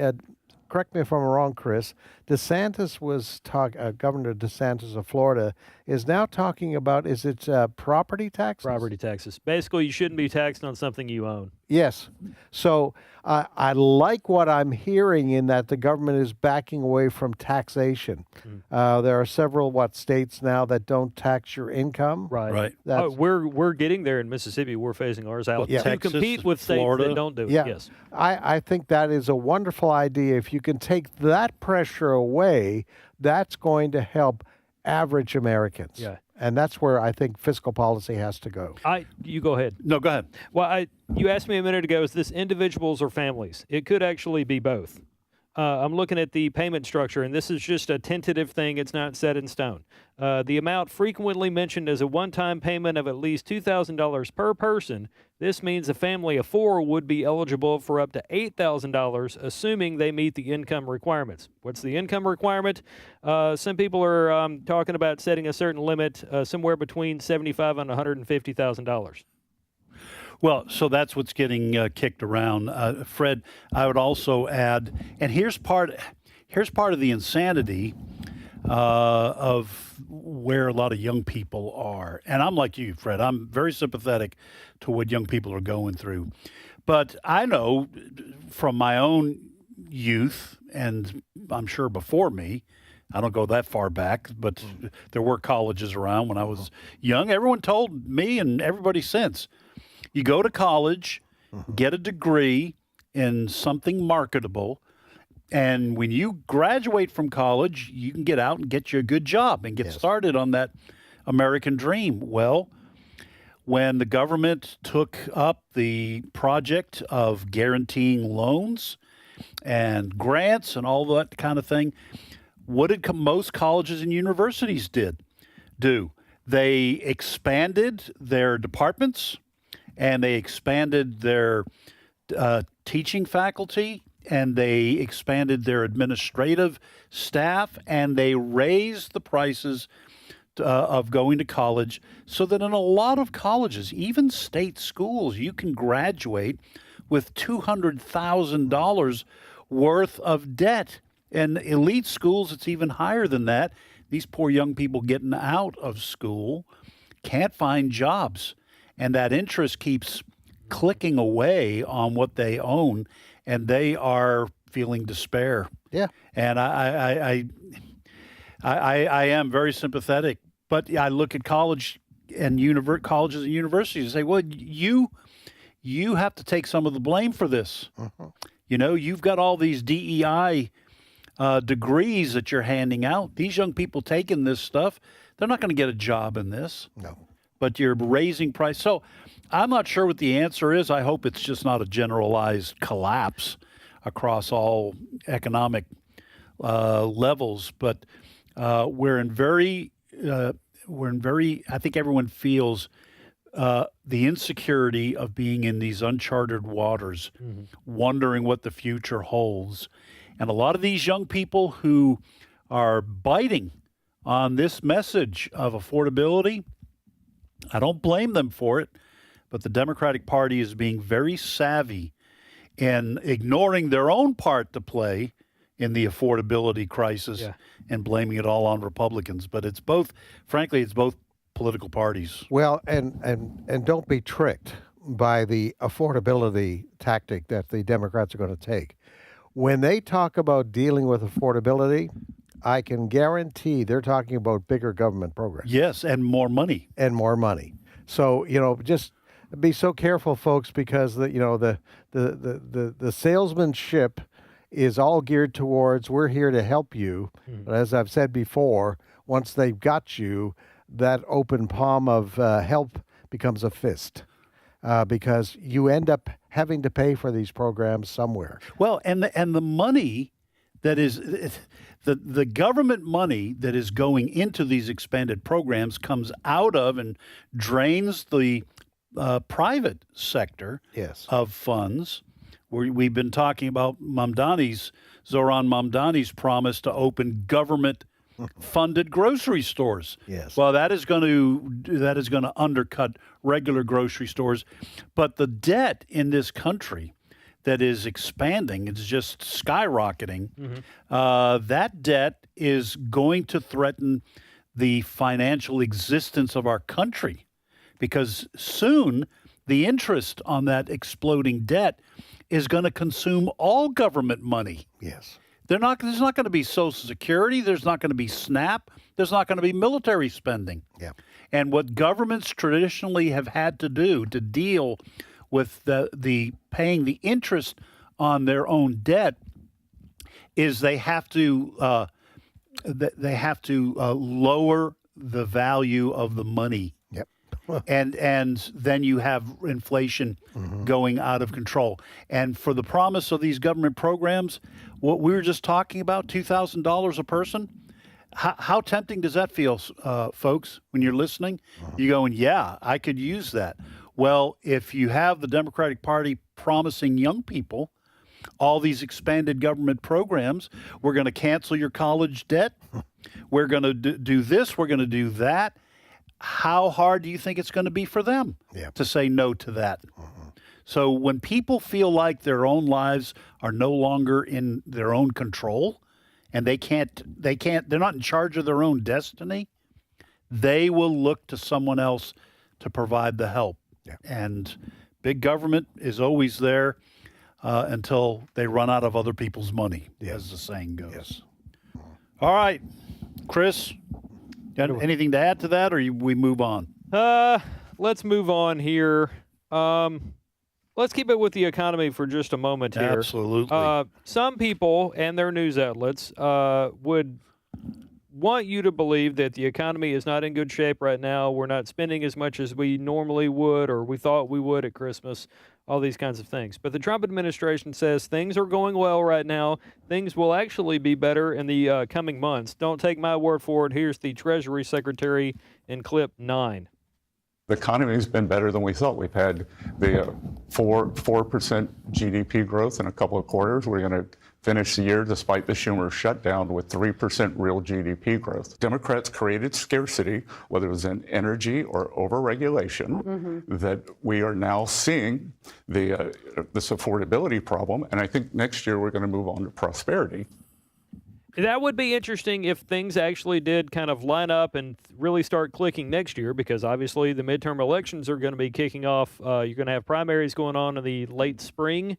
correct me if I'm wrong, Chris, DeSantis was Governor DeSantis of Florida is now talking about, is it property taxes? Property taxes. Basically, you shouldn't be taxed on something you own. Yes. So I like what I'm hearing in that the government is backing away from taxation. There are several states now that don't tax your income. Right. We're getting there in Mississippi. We're phasing ours out to Texas, compete with states Florida. that don't do it. Yeah. Yes. I think that is a wonderful idea. If you can take that pressure away, that's going to help average Americans. Yeah. And that's where I think fiscal policy has to go. You go ahead. No, go ahead. Well, you asked me a minute ago, is this individuals or families? It could actually be both. I'm looking at the payment structure, and this is just a tentative thing. It's not set in stone. The amount frequently mentioned as a one-time payment of at least $2,000 per person. This means a family of 4 would be eligible for up to $8,000, assuming they meet the income requirements. What's the income requirement? Some people are talking about setting a certain limit somewhere between $75,000 and $150,000. Well, so that's what's getting kicked around. Fred, I would also add, and here's part of the insanity of where a lot of young people are. And I'm like you, Fred. I'm very sympathetic to what young people are going through. But I know from my own youth, and I'm sure before me, I don't go that far back, but there were colleges around when I was young. Everyone told me and everybody since, you go to college, get a degree in something marketable, and when you graduate from college, you can get out and get you a good job and get started on that American dream. Well, when the government took up the project of guaranteeing loans and grants and all that kind of thing, what did most colleges and universities do? They expanded their departments, and they expanded their teaching faculty, and they expanded their administrative staff, and they raised the prices of going to college so that in a lot of colleges, even state schools, you can graduate with $200,000 worth of debt. And elite schools, it's even higher than that. These poor young people getting out of school can't find jobs. And that interest keeps clicking away on what they own, and they are feeling despair. Yeah. And I am very sympathetic, but I look at colleges and universities and say, well, you have to take some of the blame for this. You know, you've got all these DEI degrees that you're handing out. These young people taking this stuff, they're not going to get a job in this. No. But you're raising price. So I'm not sure what the answer is. I hope it's just not a generalized collapse across all economic levels. But we're in very, I think everyone feels the insecurity of being in these uncharted waters, wondering what the future holds. And a lot of these young people who are biting on this message of affordability, I don't blame them for it, but the Democratic Party is being very savvy in ignoring their own part to play in the affordability crisis and blaming it all on Republicans. But it's both, frankly, it's both political parties. Well, and don't be tricked by the affordability tactic that the Democrats are going to take. When they talk about dealing with affordability, I can guarantee they're talking about bigger government programs. Yes, and more money. And more money. So, you know, just be so careful, folks, because the salesmanship is all geared towards we're here to help you. But as I've said before, once they've got you, that open palm of help becomes a fist. Because you end up having to pay for these programs somewhere. Well, and the money that is the government money that is going into these expanded programs comes out of and drains the private sector of funds. We've been talking about Zohran Mamdani's promise to open government-funded grocery stores. Yes. Well, that is going to undercut regular grocery stores, but the debt in this country that is expanding, it's just skyrocketing. That debt is going to threaten the financial existence of our country, because soon the interest on that exploding debt is going to consume all government money. Yes. There's not going to be Social Security. There's not going to be SNAP. There's not going to be military spending. Yeah. And what governments traditionally have had to do to deal with the paying the interest on their own debt is they have to lower the value of the money. Yep. and then you have inflation going out of control. And for the promise of these government programs, what we were just talking about, $2,000 a person, how tempting does that feel, folks, when you're listening? You're going, yeah, I could use that. Well, if you have the Democratic Party promising young people all these expanded government programs, we're going to cancel your college debt, we're going to do this, we're going to do that, how hard do you think it's going to be for them to say no to that? So when people feel like their own lives are no longer in their own control and they're not in charge of their own destiny, they will look to someone else to provide the help. And big government is always there until they run out of other people's money, as the saying goes. All right, Chris, got anything to add to that, or we move on? Let's move on here. Let's keep it with the economy for just a moment here. Absolutely. Some people and their news outlets would want you to believe that the economy is not in good shape right now. We're not spending as much as we normally would or we thought we would at Christmas, all these kinds of things. But the Trump administration says things are going well right now. Things will actually be better in the coming months. Don't take my word for it. Here's the Treasury Secretary in clip 9. The economy has been better than we thought. We've had the 4% GDP growth in a couple of quarters. We're going to finish the year, despite the Schumer shutdown, with 3% real GDP growth. Democrats created scarcity, whether it was in energy or overregulation, that we are now seeing this affordability problem. And I think next year we're going to move on to prosperity. That would be interesting if things actually did kind of line up and really start clicking next year, because obviously the midterm elections are going to be kicking off. You're going to have primaries going on in the late spring.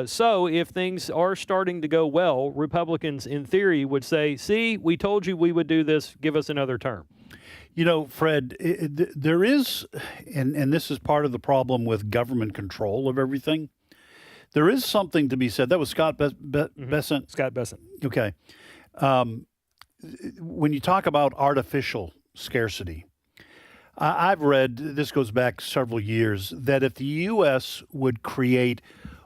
So if things are starting to go well, Republicans, in theory, would say, see, we told you we would do this. Give us another term. You know, Fred, there is, and this is part of the problem with government control of everything, there is something to be said. That was Scott Bessent? Scott Bessent. Okay. When you talk about artificial scarcity, I've read, this goes back several years, that if the U.S. would create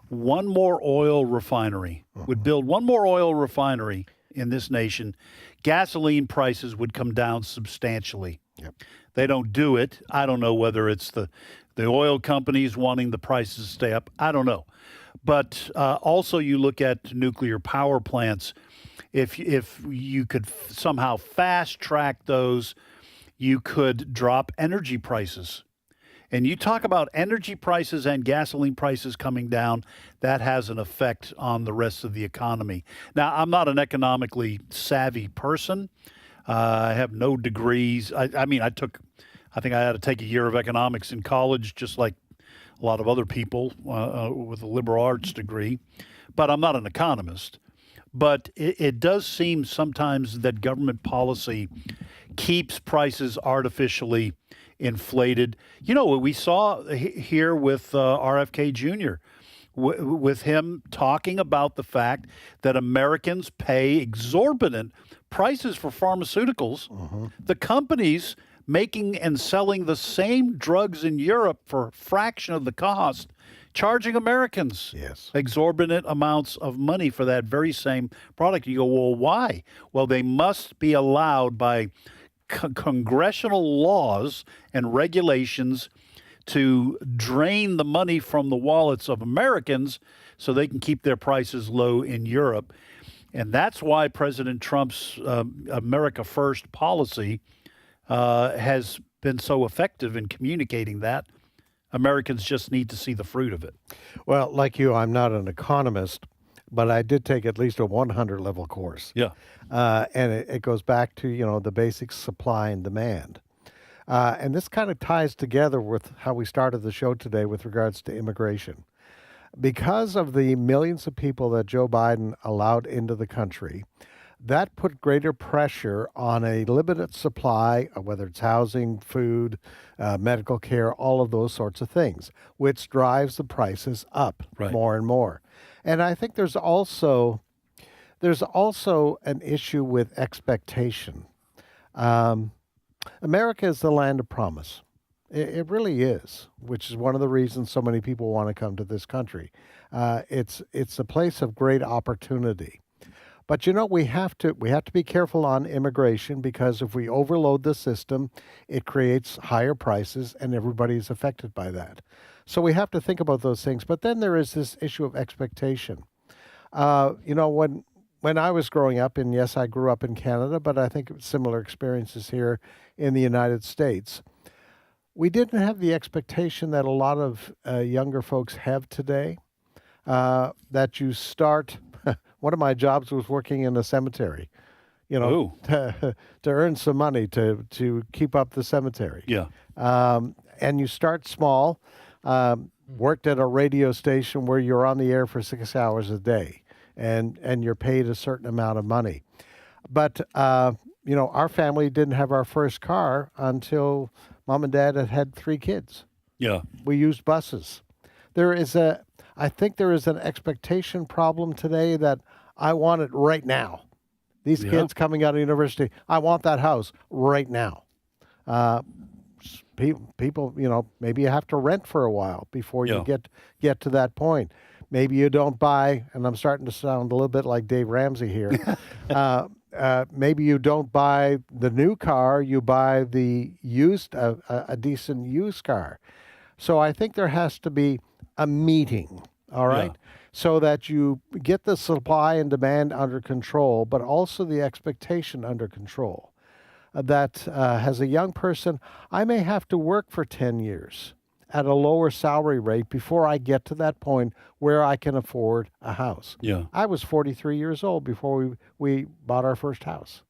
one more oil refinery, would build one more oil refinery in this nation, gasoline prices would come down substantially. They don't do it. I don't know whether it's the oil companies wanting the prices to stay up. I don't know. But also you look at nuclear power plants. If you could somehow fast track those, you could drop energy prices. And you talk about energy prices and gasoline prices coming down, that has an effect on the rest of the economy. Now, I'm not an economically savvy person. I have no degrees. I think I had to take a year of economics in college, just like a lot of other people with a liberal arts degree. But I'm not an economist. But it does seem sometimes that government policy keeps prices artificially inflated. You know, what we saw here with RFK Jr., with him talking about the fact that Americans pay exorbitant prices for pharmaceuticals. The companies making and selling the same drugs in Europe for a fraction of the cost, charging Americans exorbitant amounts of money for that very same product. You go, well, why? Well, they must be allowed by congressional laws and regulations to drain the money from the wallets of Americans so they can keep their prices low in Europe. And that's why President Trump's America First policy has been so effective in communicating that. Americans just need to see the fruit of it. Well, like you, I'm not an economist, but I did take at least a 100-level course. Yeah. And it goes back to, the basic supply and demand. And this kind of ties together with how we started the show today with regards to immigration. Because of the millions of people that Joe Biden allowed into the country, that put greater pressure on a limited supply, whether it's housing, food, medical care, all of those sorts of things, which drives the prices up more and more. And I think there's also an issue with expectation. America is the land of promise. It really is, which is one of the reasons so many people want to come to this country. It's a place of great opportunity. But we have to be careful on immigration, because if we overload the system, it creates higher prices and everybody's affected by that. So we have to think about those things. But then there is this issue of expectation. When I was growing up, and yes, I grew up in Canada, but I think similar experiences here in the United States, we didn't have the expectation that a lot of younger folks have today, that you start. One of my jobs was working in a cemetery, to earn some money to keep up the cemetery. Yeah. And you start small. Worked at a radio station where you're on the air for 6 hours a day, and you're paid a certain amount of money. But our family didn't have our first car until Mom and Dad had 3 kids. Yeah. We used buses. I think there is an expectation problem today that I want it right now. These kids coming out of university, I want that house right now. People, maybe you have to rent for a while before you get to that point. Maybe you don't buy, and I'm starting to sound a little bit like Dave Ramsey here. Maybe you don't buy the new car, you buy the a decent used car. So I think there has to be a meeting, all right, so that you get the supply and demand under control, but also the expectation under control. That as a young person, I may have to work for 10 years at a lower salary rate before I get to that point where I can afford a house. Yeah. I was 43 years old before we bought our first house,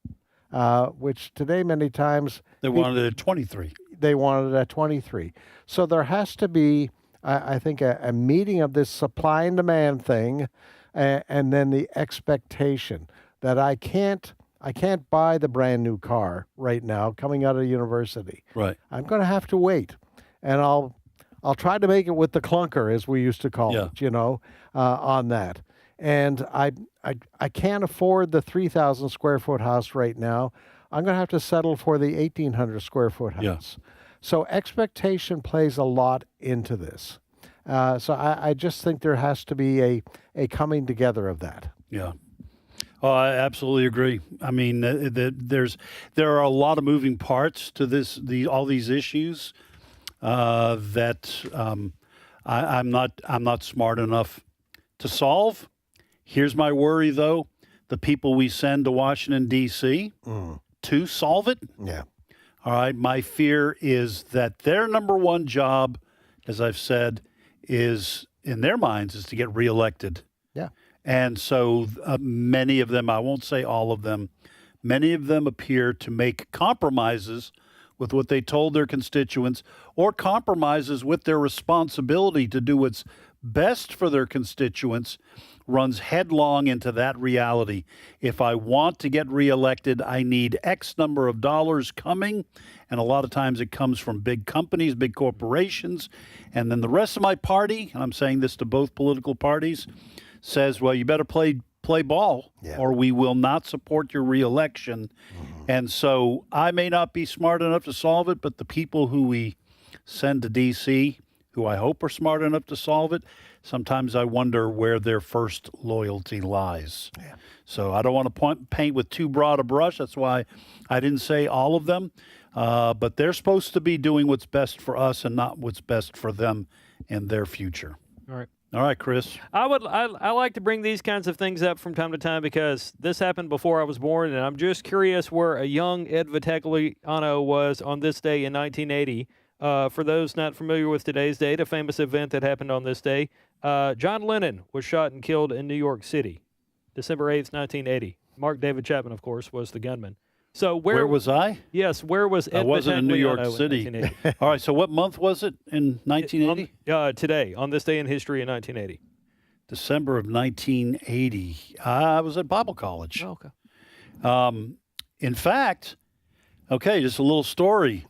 which today many times... They wanted it at 23. They wanted it at 23. So there has to be, I think, a meeting of this supply and demand thing, and then the expectation that I can't buy the brand new car right now coming out of university. Right. I'm going to have to wait, and I'll try to make it with the clunker, as we used to call it, on that. And I can't afford the 3,000 square foot house right now. I'm going to have to settle for the 1,800 square foot house. Yeah. So expectation plays a lot into this. So I just think there has to be a coming together of that. Yeah. Oh, I absolutely agree. I mean, there are a lot of moving parts to all these issues that I'm not smart enough to solve. Here's my worry, though: the people we send to Washington D.C. to solve it. Yeah. All right. My fear is that their number one job, as I've said, is in their minds is to get reelected. Yeah. And so many of them, I won't say all of them, many of them appear to make compromises with what they told their constituents, or compromises with their responsibility to do what's best for their constituents, runs headlong into that reality. If I want to get reelected, I need X number of dollars coming. And a lot of times it comes from big companies, big corporations. And then the rest of my party, and I'm saying this to both political parties, says, well, you better play ball, or we will not support your reelection. And so I may not be smart enough to solve it, but the people who we send to D.C., who I hope are smart enough to solve it, sometimes I wonder where their first loyalty lies. Yeah. So I don't want to paint with too broad a brush. That's why I didn't say all of them. But they're supposed to be doing what's best for us and not what's best for them and their future. All right. All right, Chris. I like to bring these kinds of things up from time to time because this happened before I was born, and I'm just curious where a young Ed Vitagliano was on this day in 1980. For those not familiar with today's date, a famous event that happened on this day, John Lennon was shot and killed in New York City, December 8th, 1980. Mark David Chapman, of course, was the gunman. So where was I? Yes, where was Ed I wasn't in New York City. All right, so what month was it in 1980? Today, on this day in history in 1980. December of 1980. I was at Bible college. Oh, okay. In fact, just a little story.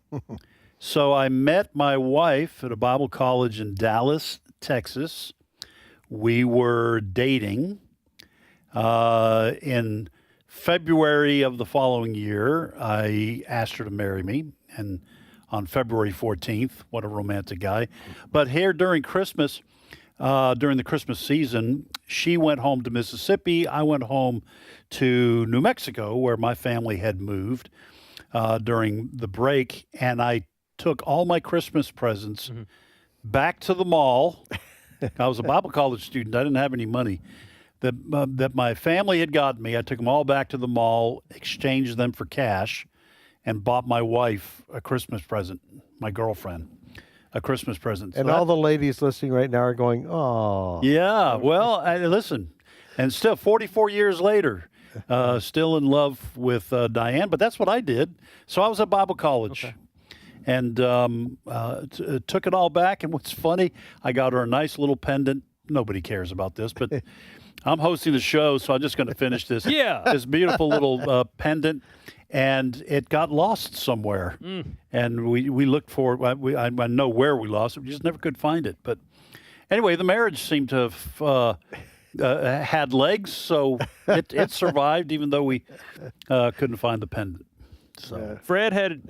So I met my wife at a Bible college in Dallas, Texas. We were dating in February of the following year, I asked her to marry me, and on February 14th, what a romantic guy. But here during Christmas, during the Christmas season, she went home to Mississippi. I went home to New Mexico, where my family had moved during the break, and I took all my Christmas presents back to the mall. I was a Bible college student. I didn't have any money that my family had gotten me. I took them all back to the mall, exchanged them for cash, and bought my wife a Christmas present, my girlfriend, a Christmas present. And all the ladies listening right now are going, oh. Yeah, well, listen, and still 44 years later, still in love with Diane, but that's what I did. So I was at Bible college. Okay. And took it all back. And what's funny, I got her a nice little pendant. Nobody cares about this, but I'm hosting the show, so I'm just going to finish this. This beautiful little pendant, and it got lost somewhere. And we looked for it. I know where we lost it. We just never could find it. But anyway, the marriage seemed to have had legs, so it survived, even though we couldn't find the pendant. So. Fred had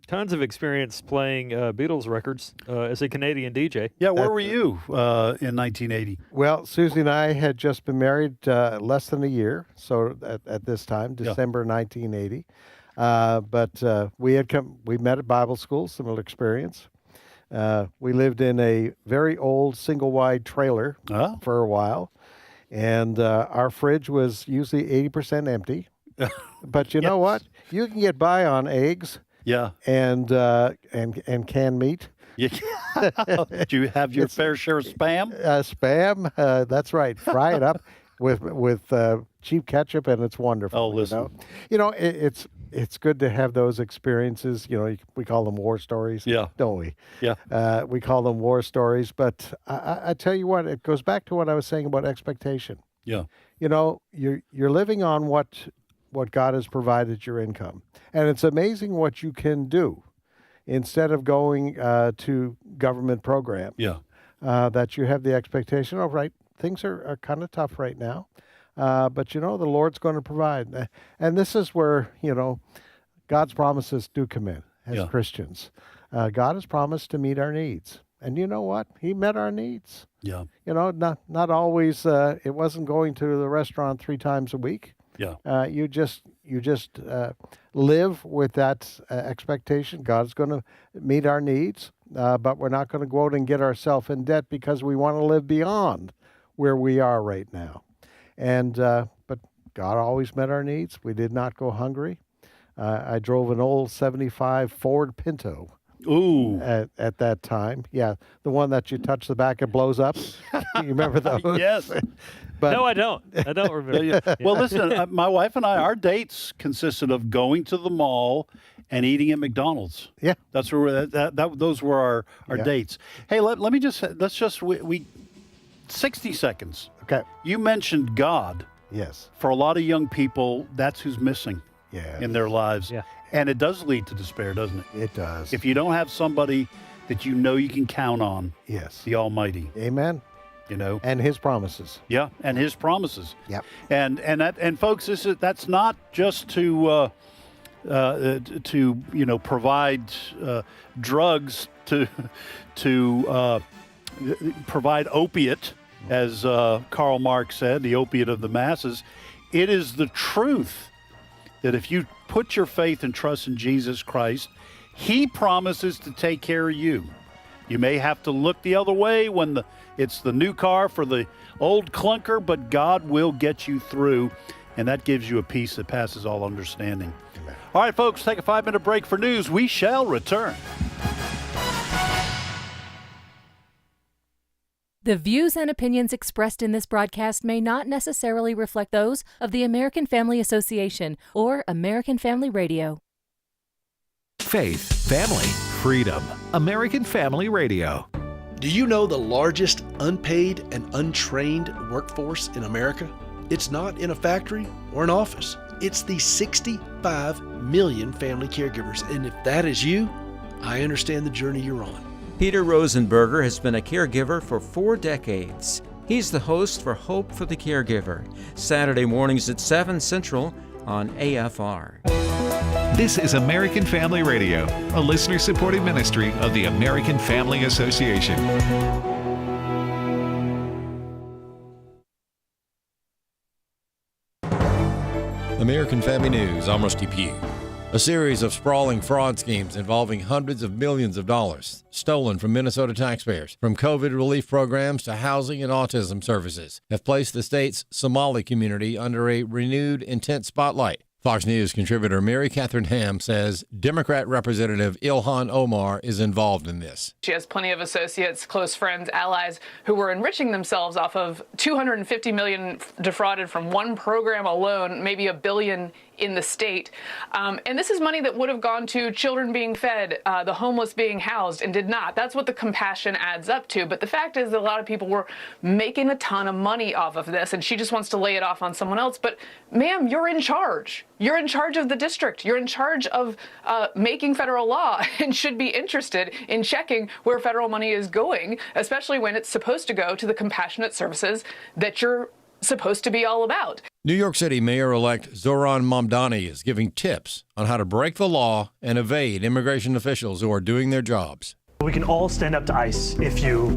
tons of experience playing Beatles records as a Canadian DJ. Yeah, where were you in 1980? Well, Susie and I had just been married less than a year, so at this time, December 1980. But we met at Bible school, similar experience. We lived in a very old single-wide trailer for a while, and our fridge was usually 80% empty. But you know what? You can get by on eggs. Yeah. And canned meat. Do you have your fair share of Spam? Spam, that's right. Fry it up with cheap ketchup, and it's wonderful. Oh, listen. You know, it's good to have those experiences. You know, we call them war stories. Yeah. Don't we? Yeah. We call them war stories. But I tell you what, it goes back to what I was saying about expectation. Yeah. You know, you're living on what God has provided your income. And it's amazing what you can do instead of going to government programs. Yeah. That you have the expectation, all right, things are kind of tough right now. But, you know, the Lord's going to provide. And this is where, you know, God's promises do come in as Christians. God has promised to meet our needs. And you know what? He met our needs. Yeah. You know, not always, it wasn't going to the restaurant 3 times a week. Yeah. You just live with that expectation. God's going to meet our needs, but we're not going to go out and get ourselves in debt because we want to live beyond where we are right now. And but God always met our needs. We did not go hungry. I drove an old 75 Ford Pinto. Ooh. At that time. Yeah, the one that you touch the back, it blows up. You remember those? Yes. But, no, I don't. I don't remember. Well, listen, my wife and I, our dates consisted of going to the mall and eating at McDonald's. Yeah. That's where those were our dates. Hey, let's just 60 seconds. Okay. You mentioned God. Yes. For a lot of young people, that's who's missing Yeah. in their lives. Yeah. And it does lead to despair, doesn't it? It does. If you don't have somebody that you know you can count on, Yes. the Almighty, Amen. you know, And His promises. yeah, and His promises. Yep. And folks, that's not just to provide drugs to provide opiate, as Karl Marx said, the opiate of the masses. It is the truth that if you put your faith and trust in Jesus Christ, He promises to take care of you. You may have to look the other way when it's the new car for the old clunker, but God will get you through, and that gives you a peace that passes all understanding. Amen. All right, folks, take a 5-minute break for news. We shall return. The views and opinions expressed in this broadcast may not necessarily reflect those of the American Family Association or American Family Radio. Faith, family, freedom. American Family Radio. Do you know the largest unpaid and untrained workforce in America? It's not in a factory or an office. It's the 65 million family caregivers. And if that is you, I understand the journey you're on. Peter Rosenberger has been a caregiver for 4 decades. He's the host for Hope for the Caregiver, Saturday mornings at 7 Central on AFR. This is American Family Radio, a listener-supported ministry of the American Family Association. American Family News, I'm Rusty Pugh. A series of sprawling fraud schemes involving hundreds of millions of dollars stolen from Minnesota taxpayers, from COVID relief programs to housing and autism services, have placed the state's Somali community under a renewed intense spotlight. Fox News contributor Mary Catherine Ham says Democrat Representative Ilhan Omar is involved in this. She has plenty of associates, close friends, allies who were enriching themselves off of $250 million defrauded from one program alone, maybe $1 billion in the state. And this is money that would have gone to children being fed, the homeless being housed, and did not. That's what the compassion adds up to. But the fact is that a lot of people were making a ton of money off of this, and she just wants to lay it off on someone else. But ma'am, you're in charge. You're in charge of the district. You're in charge of making federal law and should be interested in checking where federal money is going, especially when it's supposed to go to the compassionate services that you're supposed to be all about. New York City Mayor-elect Zoran Mamdani is giving tips on how to break the law and evade immigration officials who are doing their jobs. We can all stand up to ICE if you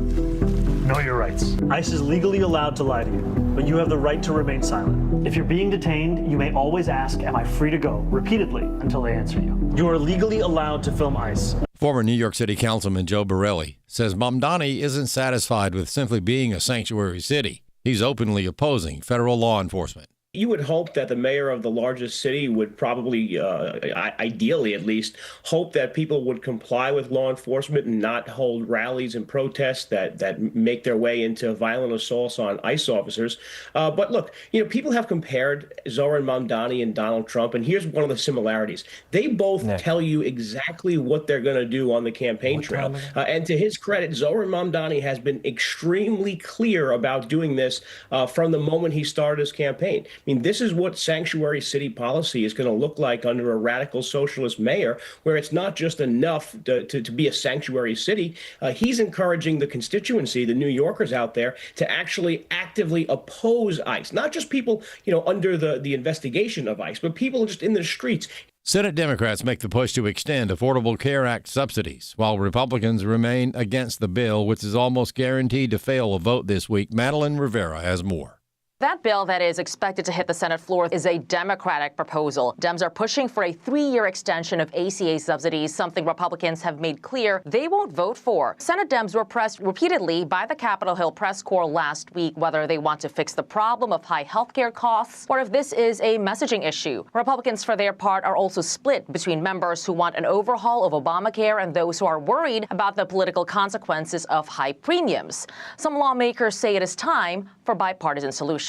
know your rights. ICE is legally allowed to lie to you, but you have the right to remain silent. If you're being detained, you may always ask, "Am I free to go?" repeatedly until they answer you. You are legally allowed to film ICE. Former New York City Councilman Joe Borelli says Mamdani isn't satisfied with simply being a sanctuary city. He's openly opposing federal law enforcement. You would hope that the mayor of the largest city would probably, ideally at least, hope that people would comply with law enforcement and not hold rallies and protests that make their way into violent assaults on ICE officers. But look, people have compared Zoran Mamdani and Donald Trump, and here's one of the similarities. They both tell you exactly what they're going to do on the campaign trail. And to his credit, Zoran Mamdani has been extremely clear about doing this from the moment he started his campaign. I mean, this is what sanctuary city policy is going to look like under a radical socialist mayor, where it's not just enough to be a sanctuary city. He's encouraging the constituency, the New Yorkers out there, to actually actively oppose ICE, not just people, under the investigation of ICE, but people just in the streets. Senate Democrats make the push to extend Affordable Care Act subsidies, while Republicans remain against the bill, which is almost guaranteed to fail a vote this week. Madeline Rivera has more. That bill that is expected to hit the Senate floor is a Democratic proposal. Dems are pushing for a 3-year extension of ACA subsidies, something Republicans have made clear they won't vote for. Senate Dems were pressed repeatedly by the Capitol Hill press corps last week whether they want to fix the problem of high health care costs or if this is a messaging issue. Republicans, for their part, are also split between members who want an overhaul of Obamacare and those who are worried about the political consequences of high premiums. Some lawmakers say it is time for bipartisan solutions.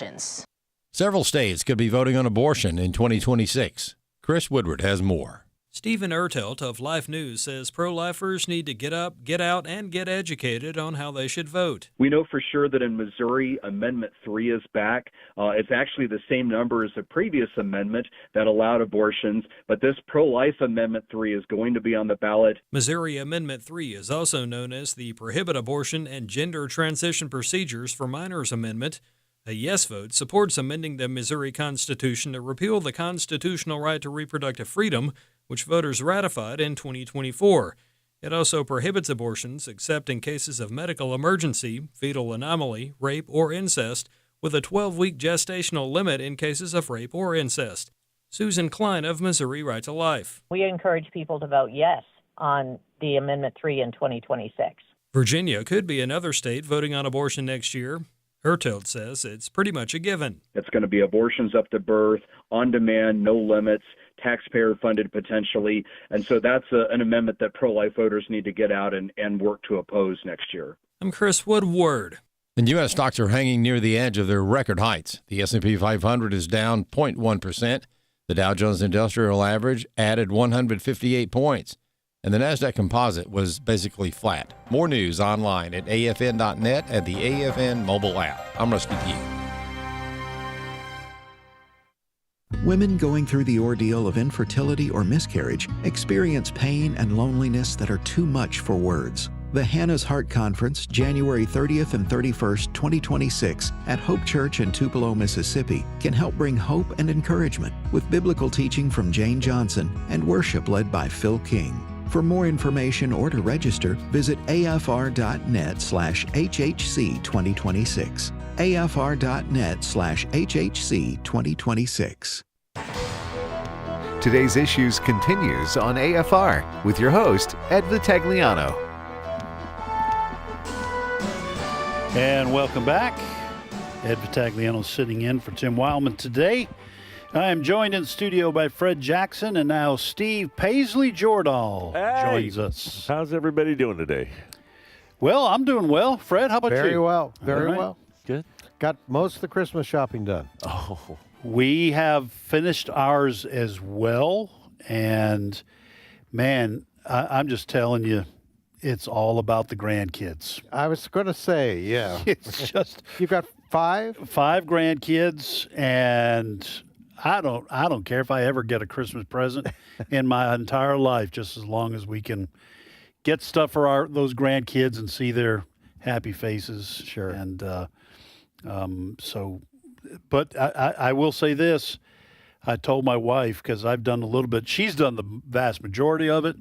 Several states could be voting on abortion in 2026. Chris Woodward has more. Stephen Ertelt of Life News says pro-lifers need to get up, get out, and get educated on how they should vote. We know for sure that in Missouri, Amendment 3 is back. It's actually the same number as the previous amendment that allowed abortions, but this pro-life Amendment 3 is going to be on the ballot. Missouri Amendment 3 is also known as the Prohibit Abortion and Gender Transition Procedures for Minors Amendment. A yes vote supports amending the Missouri Constitution to repeal the constitutional right to reproductive freedom, which voters ratified in 2024. It also prohibits abortions except in cases of medical emergency, fetal anomaly, rape, or incest, with a 12-week gestational limit in cases of rape or incest. Susan Klein of Missouri Right to Life. We encourage people to vote yes on the Amendment 3 in 2026. Virginia could be another state voting on abortion next year. Ertelt says it's pretty much a given. It's going to be abortions up to birth, on demand, no limits, taxpayer funded potentially. And so that's an amendment that pro-life voters need to get out and work to oppose next year. I'm Chris Woodward. And U.S. stocks are hanging near the edge of their record heights. The S&P 500 is down 0.1%. The Dow Jones Industrial Average added 158 points. And the NASDAQ Composite was basically flat. More news online at afn.net and the AFN mobile app. I'm Rusty Pugh. Women going through the ordeal of infertility or miscarriage experience pain and loneliness that are too much for words. The Hannah's Heart Conference, January 30th and 31st, 2026, at Hope Church in Tupelo, Mississippi, can help bring hope and encouragement with biblical teaching from Jane Johnson and worship led by Phil King. For more information or to register, visit afr.net/HHC 2026. afr.net/HHC 2026. Today's Issues continues on AFR with your host, Ed Vitagliano. And welcome back. Ed Vitagliano sitting in for Tim Wildmon today. I am joined in studio by Fred Jackson, and now Steve Paisley-Jordahl joins us. How's everybody doing today? Well, I'm doing well. Fred, how about you? Very well. Very All right. well. Good. Got most of the Christmas shopping done. Oh. We have finished ours as well. And, man, I'm just telling you, it's all about the grandkids. I was going to say, yeah. It's just You've got five grandkids, and I don't care if I ever get a Christmas present in my entire life, just as long as we can get stuff for those grandkids and see their happy faces. Sure. And but I will say this. I told my wife, because I've done a little bit. She's done the vast majority of it,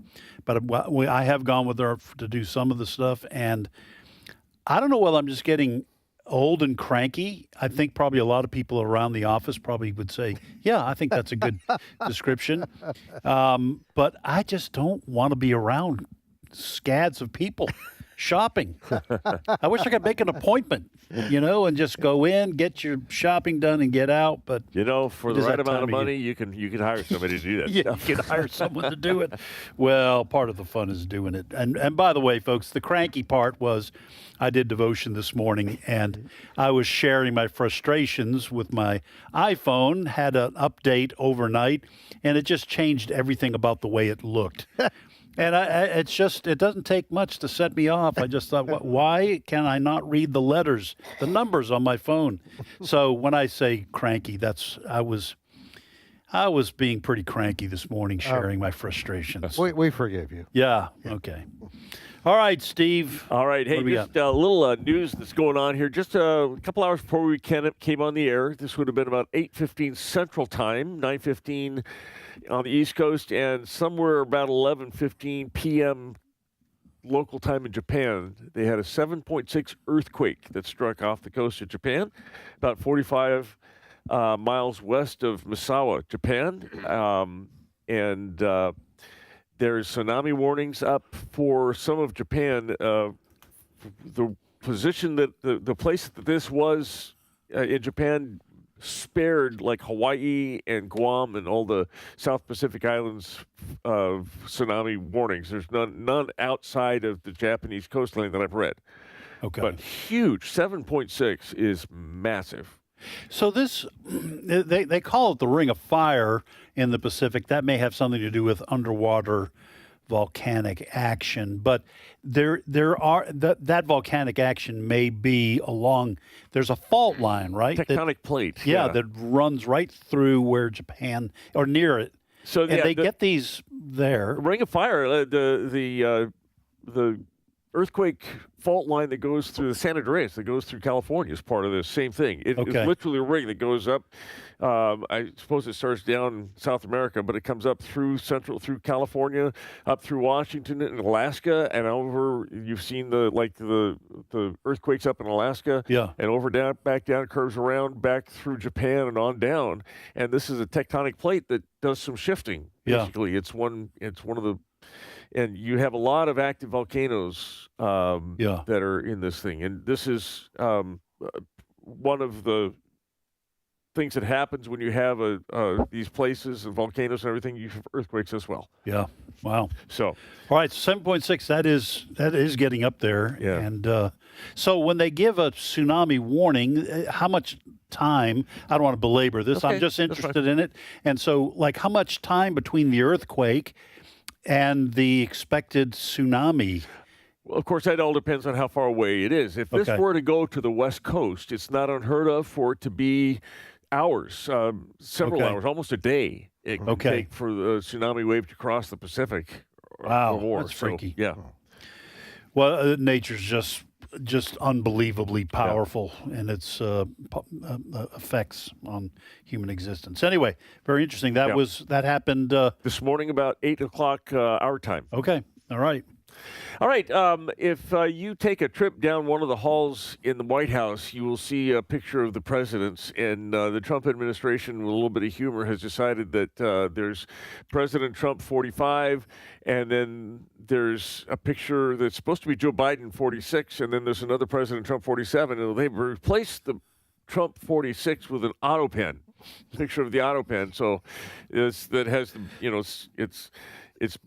but I have gone with her to do some of the stuff. And I don't know whether I'm just getting old and cranky. I think probably a lot of people around the office probably would say, yeah, I think that's a good description. But I just don't want to be around scads of people shopping. I wish I could make an appointment, and just go in, get your shopping done, and get out. But for the right amount of money, you can hire somebody to do that. Yeah, you can hire someone to do it. Well, part of the fun is doing it. And by the way, folks, the cranky part was I did devotion this morning, and I was sharing my frustrations with my iPhone, had an update overnight, and it just changed everything about the way it looked. And it doesn't take much to set me off. I just thought, why can I not read the letters, the numbers on my phone? So when I say cranky, I was being pretty cranky this morning, sharing my frustrations. We forgive you. Yeah. Okay. All right, Steve. All right. Hey, just a little news that's going on here. Just a couple hours before we came on the air, this would have been about 8:15 Central Time, 9:15 on the East Coast, and somewhere about 11:15 p.m. local time in Japan, they had a 7.6 earthquake that struck off the coast of Japan, about 45 miles west of Misawa, Japan. And there's tsunami warnings up for some of Japan. The position that the place that this was in Japan spared like Hawaii and Guam and all the South Pacific Islands of tsunami warnings. There's none outside of the Japanese coastline that I've read. Okay. But huge, 7.6 is massive. So this, they call it the Ring of Fire in the Pacific. That may have something to do with underwater volcanic action, but there are that volcanic action may be along. There's a fault line, right? Tectonic plate. Yeah, that runs right through where Japan or near it. So and they get these there. Ring of Fire, the earthquake fault line that goes through the San Andreas, that goes through California, is part of this same thing. It's literally a ring that goes up. I suppose it starts down South America, but it comes up through California, up through Washington and Alaska, and over. You've seen the earthquakes up in Alaska, and over down, back down, curves around back through Japan and on down. And this is a tectonic plate that does some shifting. Basically, it's one of the. And you have a lot of active volcanoes that are in this thing. And this is one of the things that happens when you have these places and volcanoes and everything. You have earthquakes as well. Yeah. Wow. So, all right, 7.6. That is getting up there. Yeah. And so when they give a tsunami warning, how much time? I don't want to belabor this. Okay, I'm just interested in it. And so, how much time between the earthquake and the expected tsunami? Well, of course, that all depends on how far away it is. If this were to go to the West Coast, it's not unheard of for it to be hours, several hours, almost a day. It can take for the tsunami wave to cross the Pacific. Wow, or more. that's freaky. Yeah. Well, nature's just unbelievably powerful in its effects on human existence. Anyway, very interesting. That happened this morning about 8 o'clock our time. Okay. All right. All right. If you take a trip down one of the halls in the White House, you will see a picture of the presidents. And the Trump administration, with a little bit of humor, has decided that there's President Trump 45, and then there's a picture that's supposed to be Joe Biden 46, and then there's another President Trump 47. And they've replaced the Trump 46 with an auto pen, picture of the auto pen. So that has, it's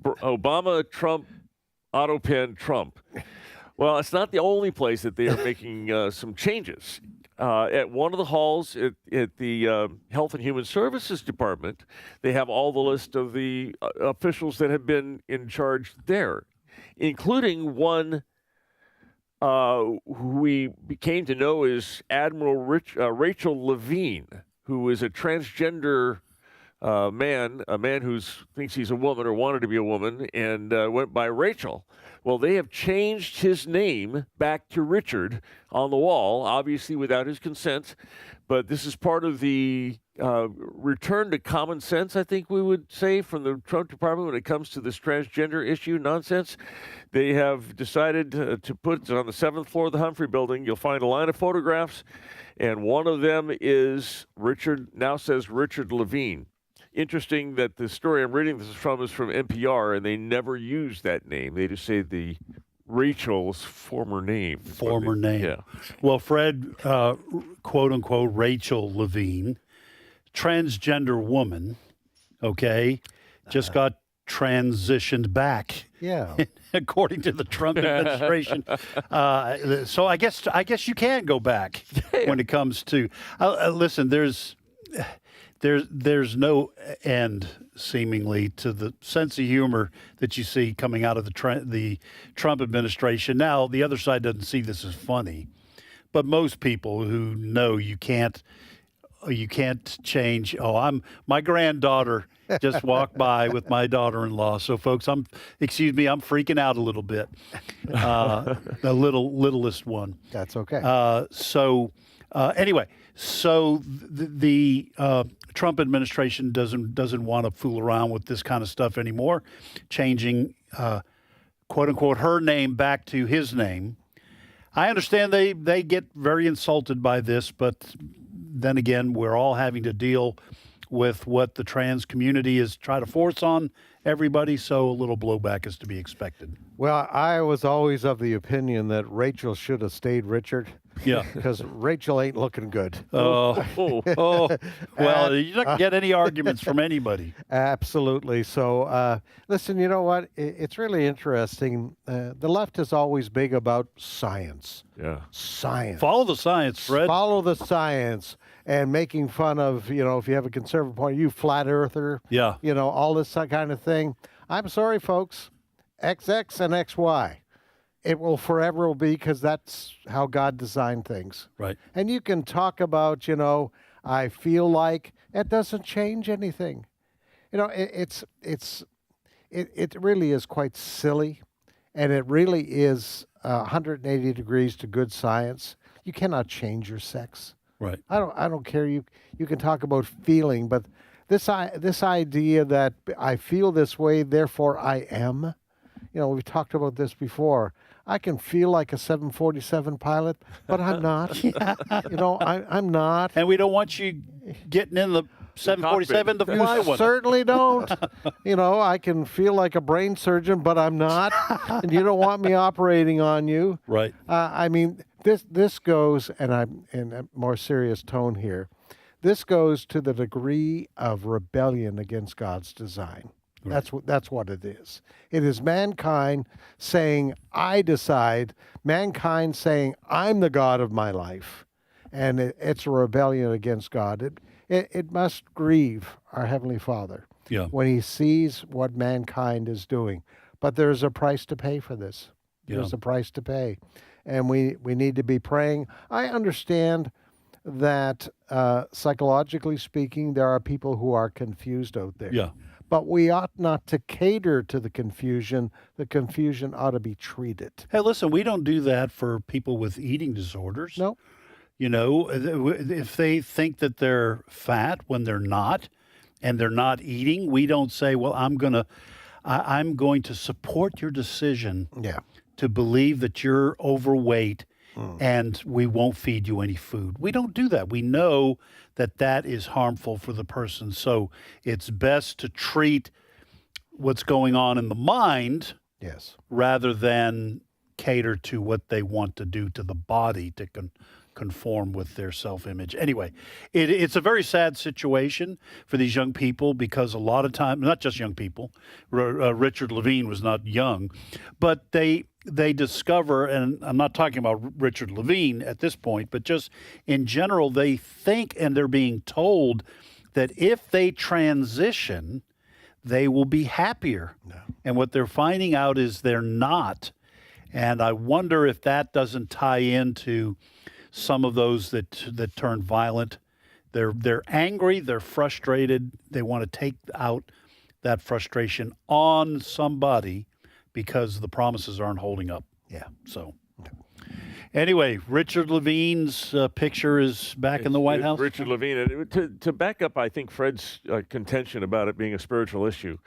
Obama, Trump, auto pen Trump. Well, it's not the only place that they are making some changes. At one of the halls at the Health and Human Services Department, they have all the list of the officials that have been in charge there, including one who we came to know as Admiral Rachel Levine, who is a transgender a man who thinks he's a woman or wanted to be a woman and went by Rachel. Well, they have changed his name back to Richard on the wall, obviously without his consent. But this is part of the return to common sense, I think we would say, from the Trump department when it comes to this transgender issue nonsense. They have decided to put it on the 7th floor of the Humphrey Building. You'll find a line of photographs, and one of them is now says Richard Levine. Interesting that the story I'm reading this from is from NPR, and they never use that name. They just say the Rachel's former name. Former name. Yeah. Well, Fred, quote unquote, Rachel Levine, transgender woman, okay, just got transitioned back. Yeah. According to the Trump administration. So I guess you can go back when it comes to listen, there's no end, seemingly, to the sense of humor that you see coming out of the Trump administration. Now, the other side doesn't see this as funny, but most people who know you can't change. My granddaughter just walked by with my daughter-in-law. So, folks, I'm freaking out a little bit. The littlest one. That's okay. Anyway, so the Trump administration doesn't want to fool around with this kind of stuff anymore, changing quote unquote her name back to his name. I understand they get very insulted by this, but then again, we're all having to deal with what the trans community is trying to force on everybody, so a little blowback is to be expected. Well, I was always of the opinion that Rachel should have stayed Richard. Yeah. Because Rachel ain't looking good. Well, you're not going to get any arguments from anybody. Absolutely. So, listen, you know what? It's really interesting. The left is always big about science. Yeah. Science. Follow the science, Fred. Follow the science. And making fun of, if you have a conservative point of view, flat earther. Yeah. All this kind of thing. I'm sorry, folks. XX and XY. It will forever be, because that's how God designed things. Right. And you can talk about, I feel like it doesn't change anything. It really is quite silly, and it really is 180 degrees to good science. You cannot change your sex. Right. I don't care. You can talk about feeling, but this idea that I feel this way, therefore I am. We've talked about this before. I can feel like a 747 pilot, but I'm not. I'm not. And we don't want you getting in the 747 to fly one. You certainly don't. I can feel like a brain surgeon, but I'm not. And you don't want me operating on you. Right. This goes, and I'm in a more serious tone here, this goes to the degree of rebellion against God's design. Right. That's what it is. It is mankind saying, I decide, mankind saying, I'm the God of my life. And it's a rebellion against God. It must grieve our Heavenly Father when he sees what mankind is doing. But there's a price to pay for this. There's a price to pay. And we need to be praying. I understand that psychologically speaking, there are people who are confused out there. Yeah. but we ought not to cater to the confusion. The confusion ought to be treated. Hey, listen, we don't do that for people with eating disorders. No. You know, if they think that they're fat when they're not, and they're not eating, we don't say, well, I'm going to support your decision to believe that you're overweight and we won't feed you any food. We don't do that. We know that that is harmful for the person. So it's best to treat what's going on in the mind rather than cater to what they want to do to the body to conform with their self-image. Anyway, it's a very sad situation for these young people because a lot of time, not just young people, Richard Levine was not young, but they discover, and I'm not talking about Richard Levine at this point, but just in general, they think and they're being told that if they transition, they will be happier. No. And what they're finding out is they're not. And I wonder if that doesn't tie into some of those that turn violent. They're angry, they're frustrated, they want to take out that frustration on somebody because the promises aren't holding up. Yeah. So anyway, Richard Levine's picture is back in the White House. Richard Levine. And to back up, I think Fred's contention about it being a spiritual issue,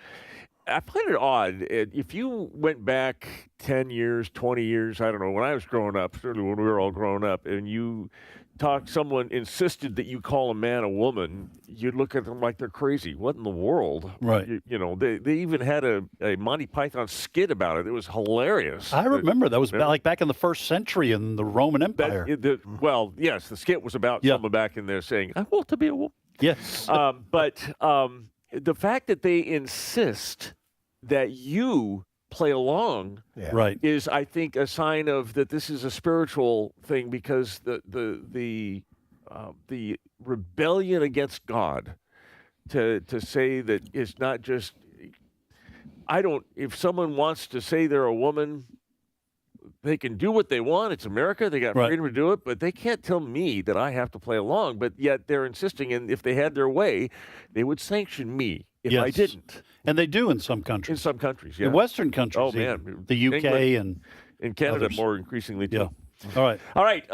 I find it odd. If you went back 10 years, 20 years, I don't know, when I was growing up, certainly when we were all growing up, and someone insisted that you call a man a woman, you'd look at them like they're crazy. What in the world? Right. You know, they even had a Monty Python skit about it. It was hilarious. I remember that was like back in the first century in the Roman Empire. Well, yes, the skit was about someone back in there saying, I want to be a woman. Yes. But the fact that they insist that you play along is, I think, a sign of that this is a spiritual thing, because the rebellion against God to say that it's not just if someone wants to say they're a woman, they can do what they want. It's America. They got freedom to do it, but they can't tell me that I have to play along. But yet they're insisting, and if they had their way, they would sanction me if I didn't. And they do in some countries. In some countries, yeah. In Western countries. Oh, man. The UK England, and Canada others. more increasingly, too. Yeah. All right.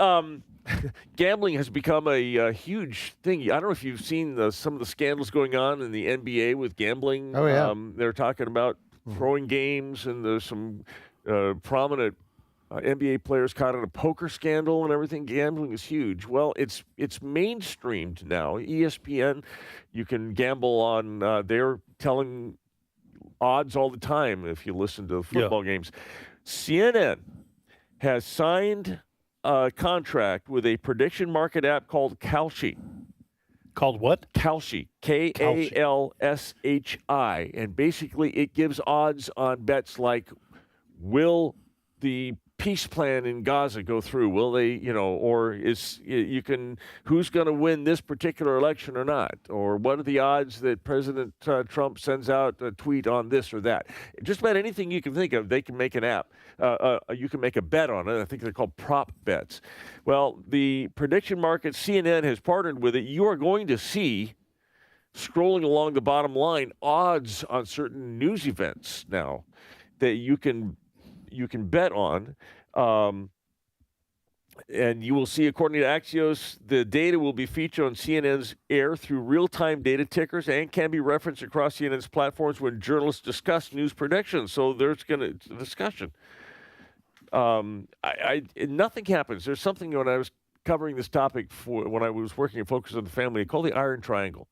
Gambling has become a huge thing. I don't know if you've seen some of the scandals going on in the NBA with gambling. Oh, yeah. They're talking about throwing games, and there's some prominent NBA players caught in a poker scandal and everything. Gambling is huge. Well, it's mainstreamed now. ESPN, you can gamble on, they're telling odds all the time if you listen to football games. CNN has signed a contract with a prediction market app called Kalshi. Called what? Kalshi. Kalshi. And basically it gives odds on bets like, will the peace plan in Gaza go through? Will they, or who's going to win this particular election or not? Or what are the odds that President Trump sends out a tweet on this or that? Just about anything you can think of, they can make an app. You can make a bet on it. I think they're called prop bets. Well, the prediction market, CNN has partnered with it. You are going to see, scrolling along the bottom line, odds on certain news events now that you can bet on, and you will see, according to Axios, the data will be featured on CNN's air through real-time data tickers and can be referenced across CNN's platforms when journalists discuss news predictions. So there's going to discussion. Nothing happens. There's something when I was covering this topic when I was working at Focus on the Family, called the Iron Triangle.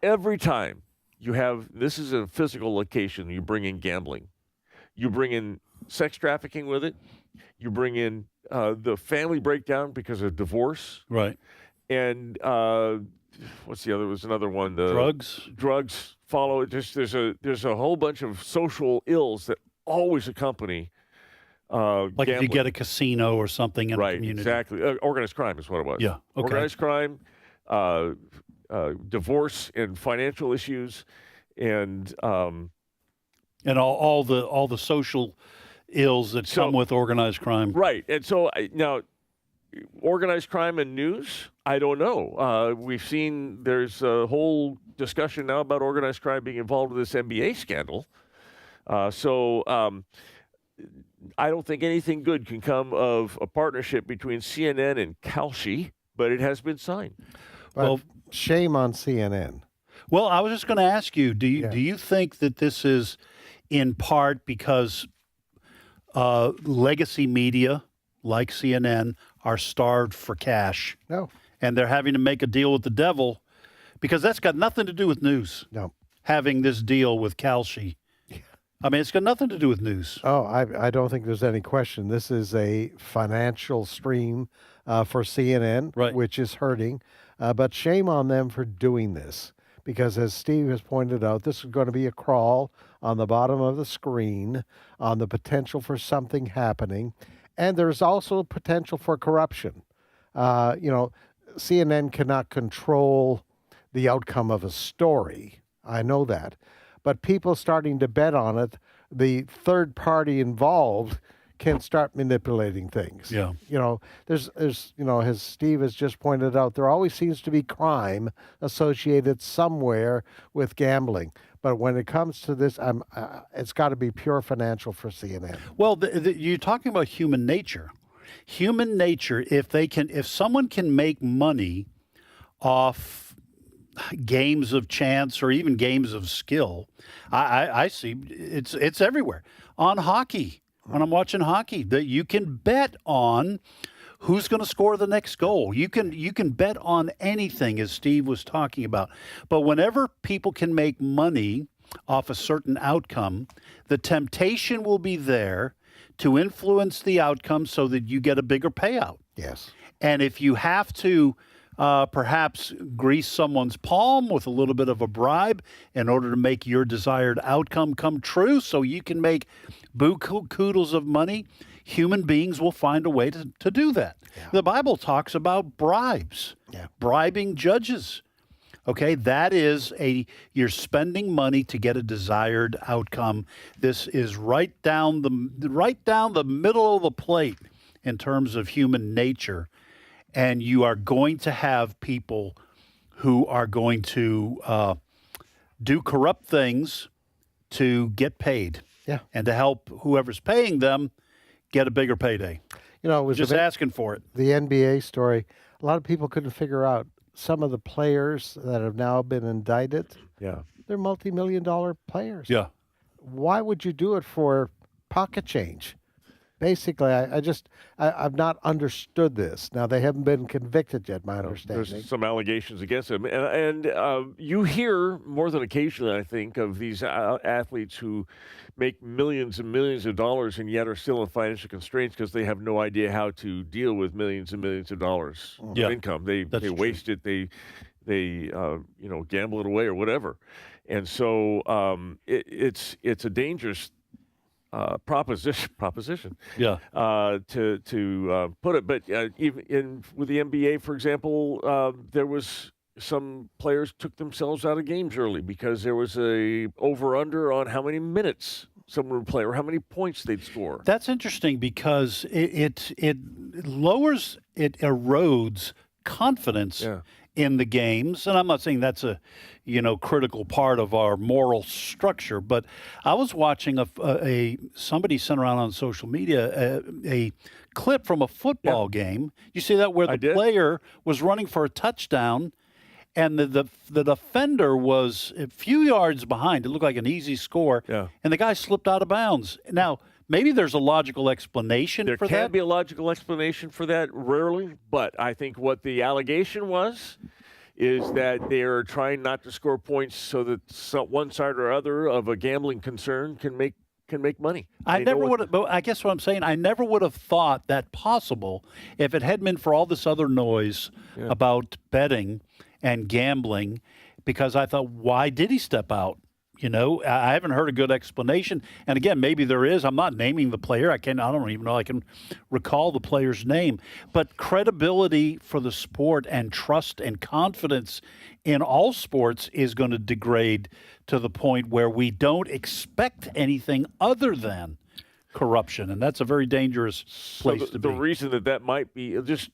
Every time this is a physical location, you bring in gambling. You bring in sex trafficking with it. You bring in the family breakdown because of divorce. Right. And what's the other? There's another one. Drugs follow it. There's a whole bunch of social ills that always accompany like gambling. if you get a casino or something in a community. Exactly. Organized crime is what it was. Yeah. Okay. Organized crime, divorce and financial issues, and all the social ills that come with organized crime. Right. And so now organized crime and news, I don't know. We've seen there's a whole discussion now about organized crime being involved with this NBA scandal. So I don't think anything good can come of a partnership between CNN and Kalshi, but it has been signed. Well, shame on CNN. Well, I was just going to ask you, do you think that this is in part because legacy media like CNN are starved for cash? No. And they're having to make a deal with the devil because that's got nothing to do with news. No. Having this deal with Kalshi. I mean, it's got nothing to do with news. Oh, I don't think there's any question. This is a financial stream for CNN, which is hurting. But shame on them for doing this. Because as Steve has pointed out, this is going to be a crawl on the bottom of the screen on the potential for something happening. And there's also potential for corruption. CNN cannot control the outcome of a story. I know that. But people starting to bet on it, the third party involved can start manipulating things. Yeah. There's as Steve has just pointed out, there always seems to be crime associated somewhere with gambling. But when it comes to this, it's got to be pure financial for CNN. Well, you're talking about human nature. Human nature, if someone can make money off games of chance or even games of skill, I see it's everywhere. On hockey, when I'm watching hockey, that you can bet on who's going to score the next goal. You can bet on anything, as Steve was talking about. But whenever people can make money off a certain outcome, the temptation will be there to influence the outcome so that you get a bigger payout. Yes. And if you have to perhaps grease someone's palm with a little bit of a bribe in order to make your desired outcome come true so you can make buku-koodles of money, human beings will find a way to do that. Yeah. The Bible talks about bribes, bribing judges. Okay, that is you're spending money to get a desired outcome. This is right down the middle of the plate in terms of human nature. And you are going to have people who are going to do corrupt things to get paid. Yeah. And to help whoever's paying them get a bigger payday. It was just asking for it. The NBA story, a lot of people couldn't figure out some of the players that have now been indicted. Yeah. They're multi-million-dollar players. Yeah. Why would you do it for pocket change? Basically, I've not understood this. Now, they haven't been convicted yet, my understanding. There's some allegations against them. And you hear more than occasionally, I think, of these athletes who make millions and millions of dollars and yet are still in financial constraints because they have no idea how to deal with millions and millions of dollars of income. They waste it. They gamble it away or whatever. And so it's a dangerous proposition. Yeah. To put it, but even with the NBA, for example, there was some players took themselves out of games early because there was a over/under on how many minutes someone would play or how many points they'd score. That's interesting because it lowers, it erodes confidence in the games, and I'm not saying that's a critical part of our moral structure, but I was watching somebody sent around on social media a clip from a football game. You see that where the player was running for a touchdown, and the defender was a few yards behind. It looked like an easy score, and the guy slipped out of bounds. Now, maybe there's a logical explanation for that. There can be a logical explanation for that, rarely, but I think what the allegation was is that they are trying not to score points so that one side or other of a gambling concern can make money. I guess what I'm saying, I never would have thought that possible if it hadn't been for all this other noise about betting and gambling, because I thought, why did he step out? I haven't heard a good explanation. And again, maybe there is. I'm not naming the player. I don't even know I can recall the player's name. But credibility for the sport and trust and confidence in all sports is going to degrade to the point where we don't expect anything other than corruption, and that's a very dangerous place to be. The reason that might be, just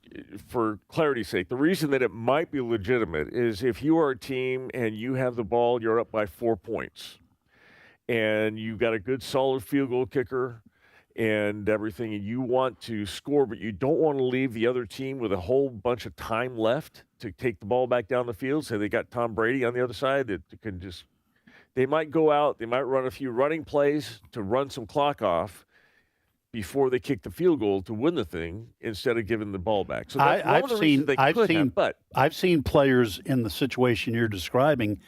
for clarity's sake, the reason that it might be legitimate is if you are a team and you have the ball, you're up by 4 points, and you've got a good solid field goal kicker and everything, and you want to score, but you don't want to leave the other team with a whole bunch of time left to take the ball back down the field. So they got Tom Brady on the other side that can just, they might go out, they might run a few running plays to run some clock off before they kick the field goal to win the thing instead of giving the ball back. So that's one of the reasons they could have, but I've seen players in the situation you're describing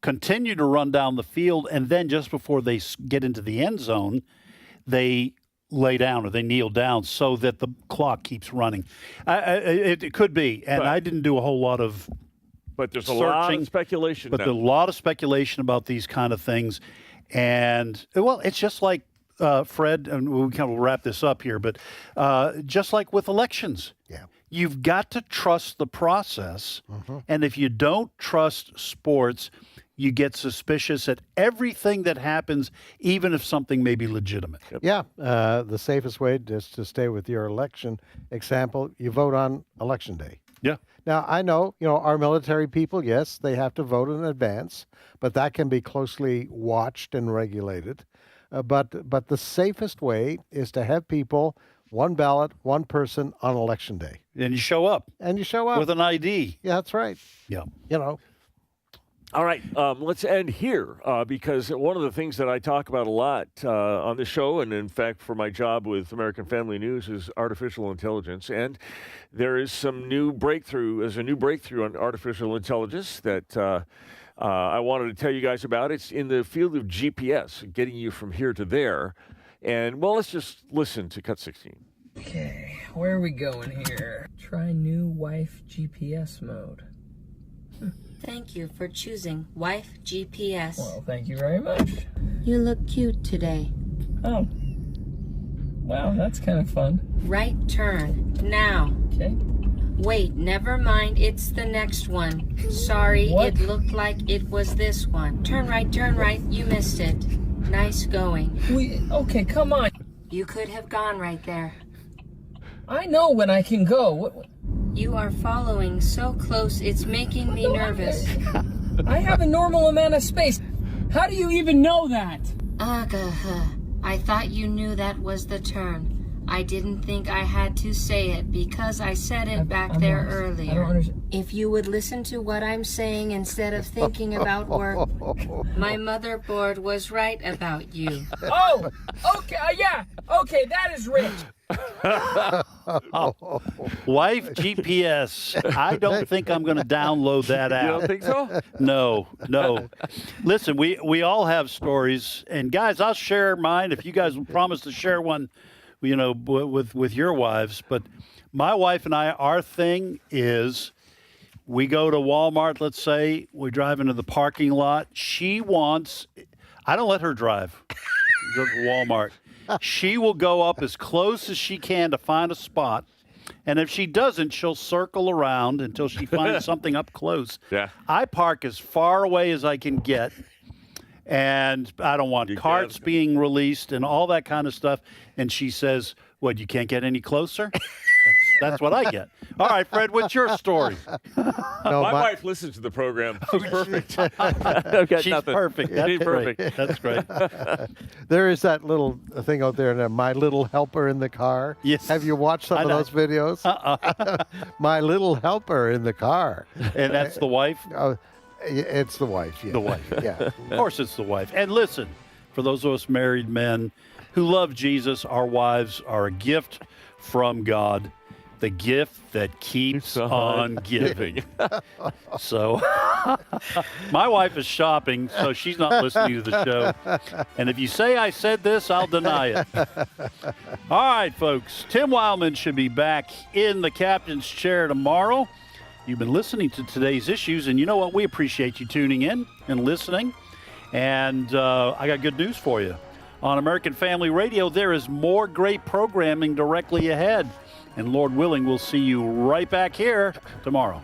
continue to run down the field, and then just before they get into the end zone, they lay down or they kneel down so that the clock keeps running. It could be, and I didn't do a whole lot of but there's searching, a lot of speculation. But there's a lot of speculation about these kind of things, and well, it's just like Fred, and we kind of wrap this up here, but just like with elections, you've got to trust the process, and if you don't trust sports, you get suspicious at everything that happens, even if something may be legitimate. Yeah, the safest way is to stay with your election example. You vote on election day. Yeah. Now, I know, our military people, yes, they have to vote in advance, but that can be closely watched and regulated. But the safest way is to have people, one ballot, one person on election day. And you show up. And you show up. With an ID. Yeah, that's right. Yeah. All right, let's end here because one of the things that I talk about a lot on the show, and in fact for my job with American Family News, is artificial intelligence. And there is a new breakthrough on artificial intelligence that I wanted to tell you guys about. It's in the field of GPS, getting you from here to there. And, well, let's just listen to Cut 16. Okay, where are we going here? Try new wife GPS mode. Thank you for choosing Wife GPS. Well, thank you very much. You look cute today. Oh. Wow, that's kind of fun. Right turn, now. Okay. Wait, never mind, it's the next one. Sorry, What? It looked like it was this one. Turn right, you missed it. Nice going. Okay, come on. You could have gone right there. I know when I can go. You are following so close, it's making me nervous. I have a normal amount of space. How do you even know that? I thought you knew that was the turn. I didn't think I had to say it because I said it back there earlier. I don't understand. If you would listen to what I'm saying instead of thinking about work, my motherboard was right about you. Oh, okay, yeah, okay, that is rich. Wife GPS. I don't think I'm going to download that app. You don't think so? No. Listen, we all have stories, and guys, I'll share mine if you guys will promise to share one, with your wives. But my wife and I, our thing is, we go to Walmart. Let's say we drive into the parking lot. I don't let her drive. Go to Walmart. She will go up as close as she can to find a spot. And if she doesn't, she'll circle around until she finds something up close. Yeah. I park as far away as I can get. And I don't want carts being released and all that kind of stuff. And she says, what, you can't get any closer? That's what I get. All right, Fred, what's your story? My wife listens to the program. She's perfect. She's perfect. That's great. That's great. There is that little thing out there, My Little Helper in the Car. Yes. Have you watched some of those videos? My Little Helper in the Car. And that's the wife? It's the wife, yeah. The wife. Yeah. Of course it's the wife. And listen, for those of us married men who love Jesus, our wives are a gift from God. The gift that keeps on giving. So my wife is shopping, so she's not listening to the show. And if you say I said this, I'll deny it. All right, folks. Tim Wildmon should be back in the captain's chair tomorrow. You've been listening to today's issues, and you know what? We appreciate you tuning in and listening. And I got good news for you. On American Family Radio, there is more great programming directly ahead. And Lord willing, we'll see you right back here tomorrow.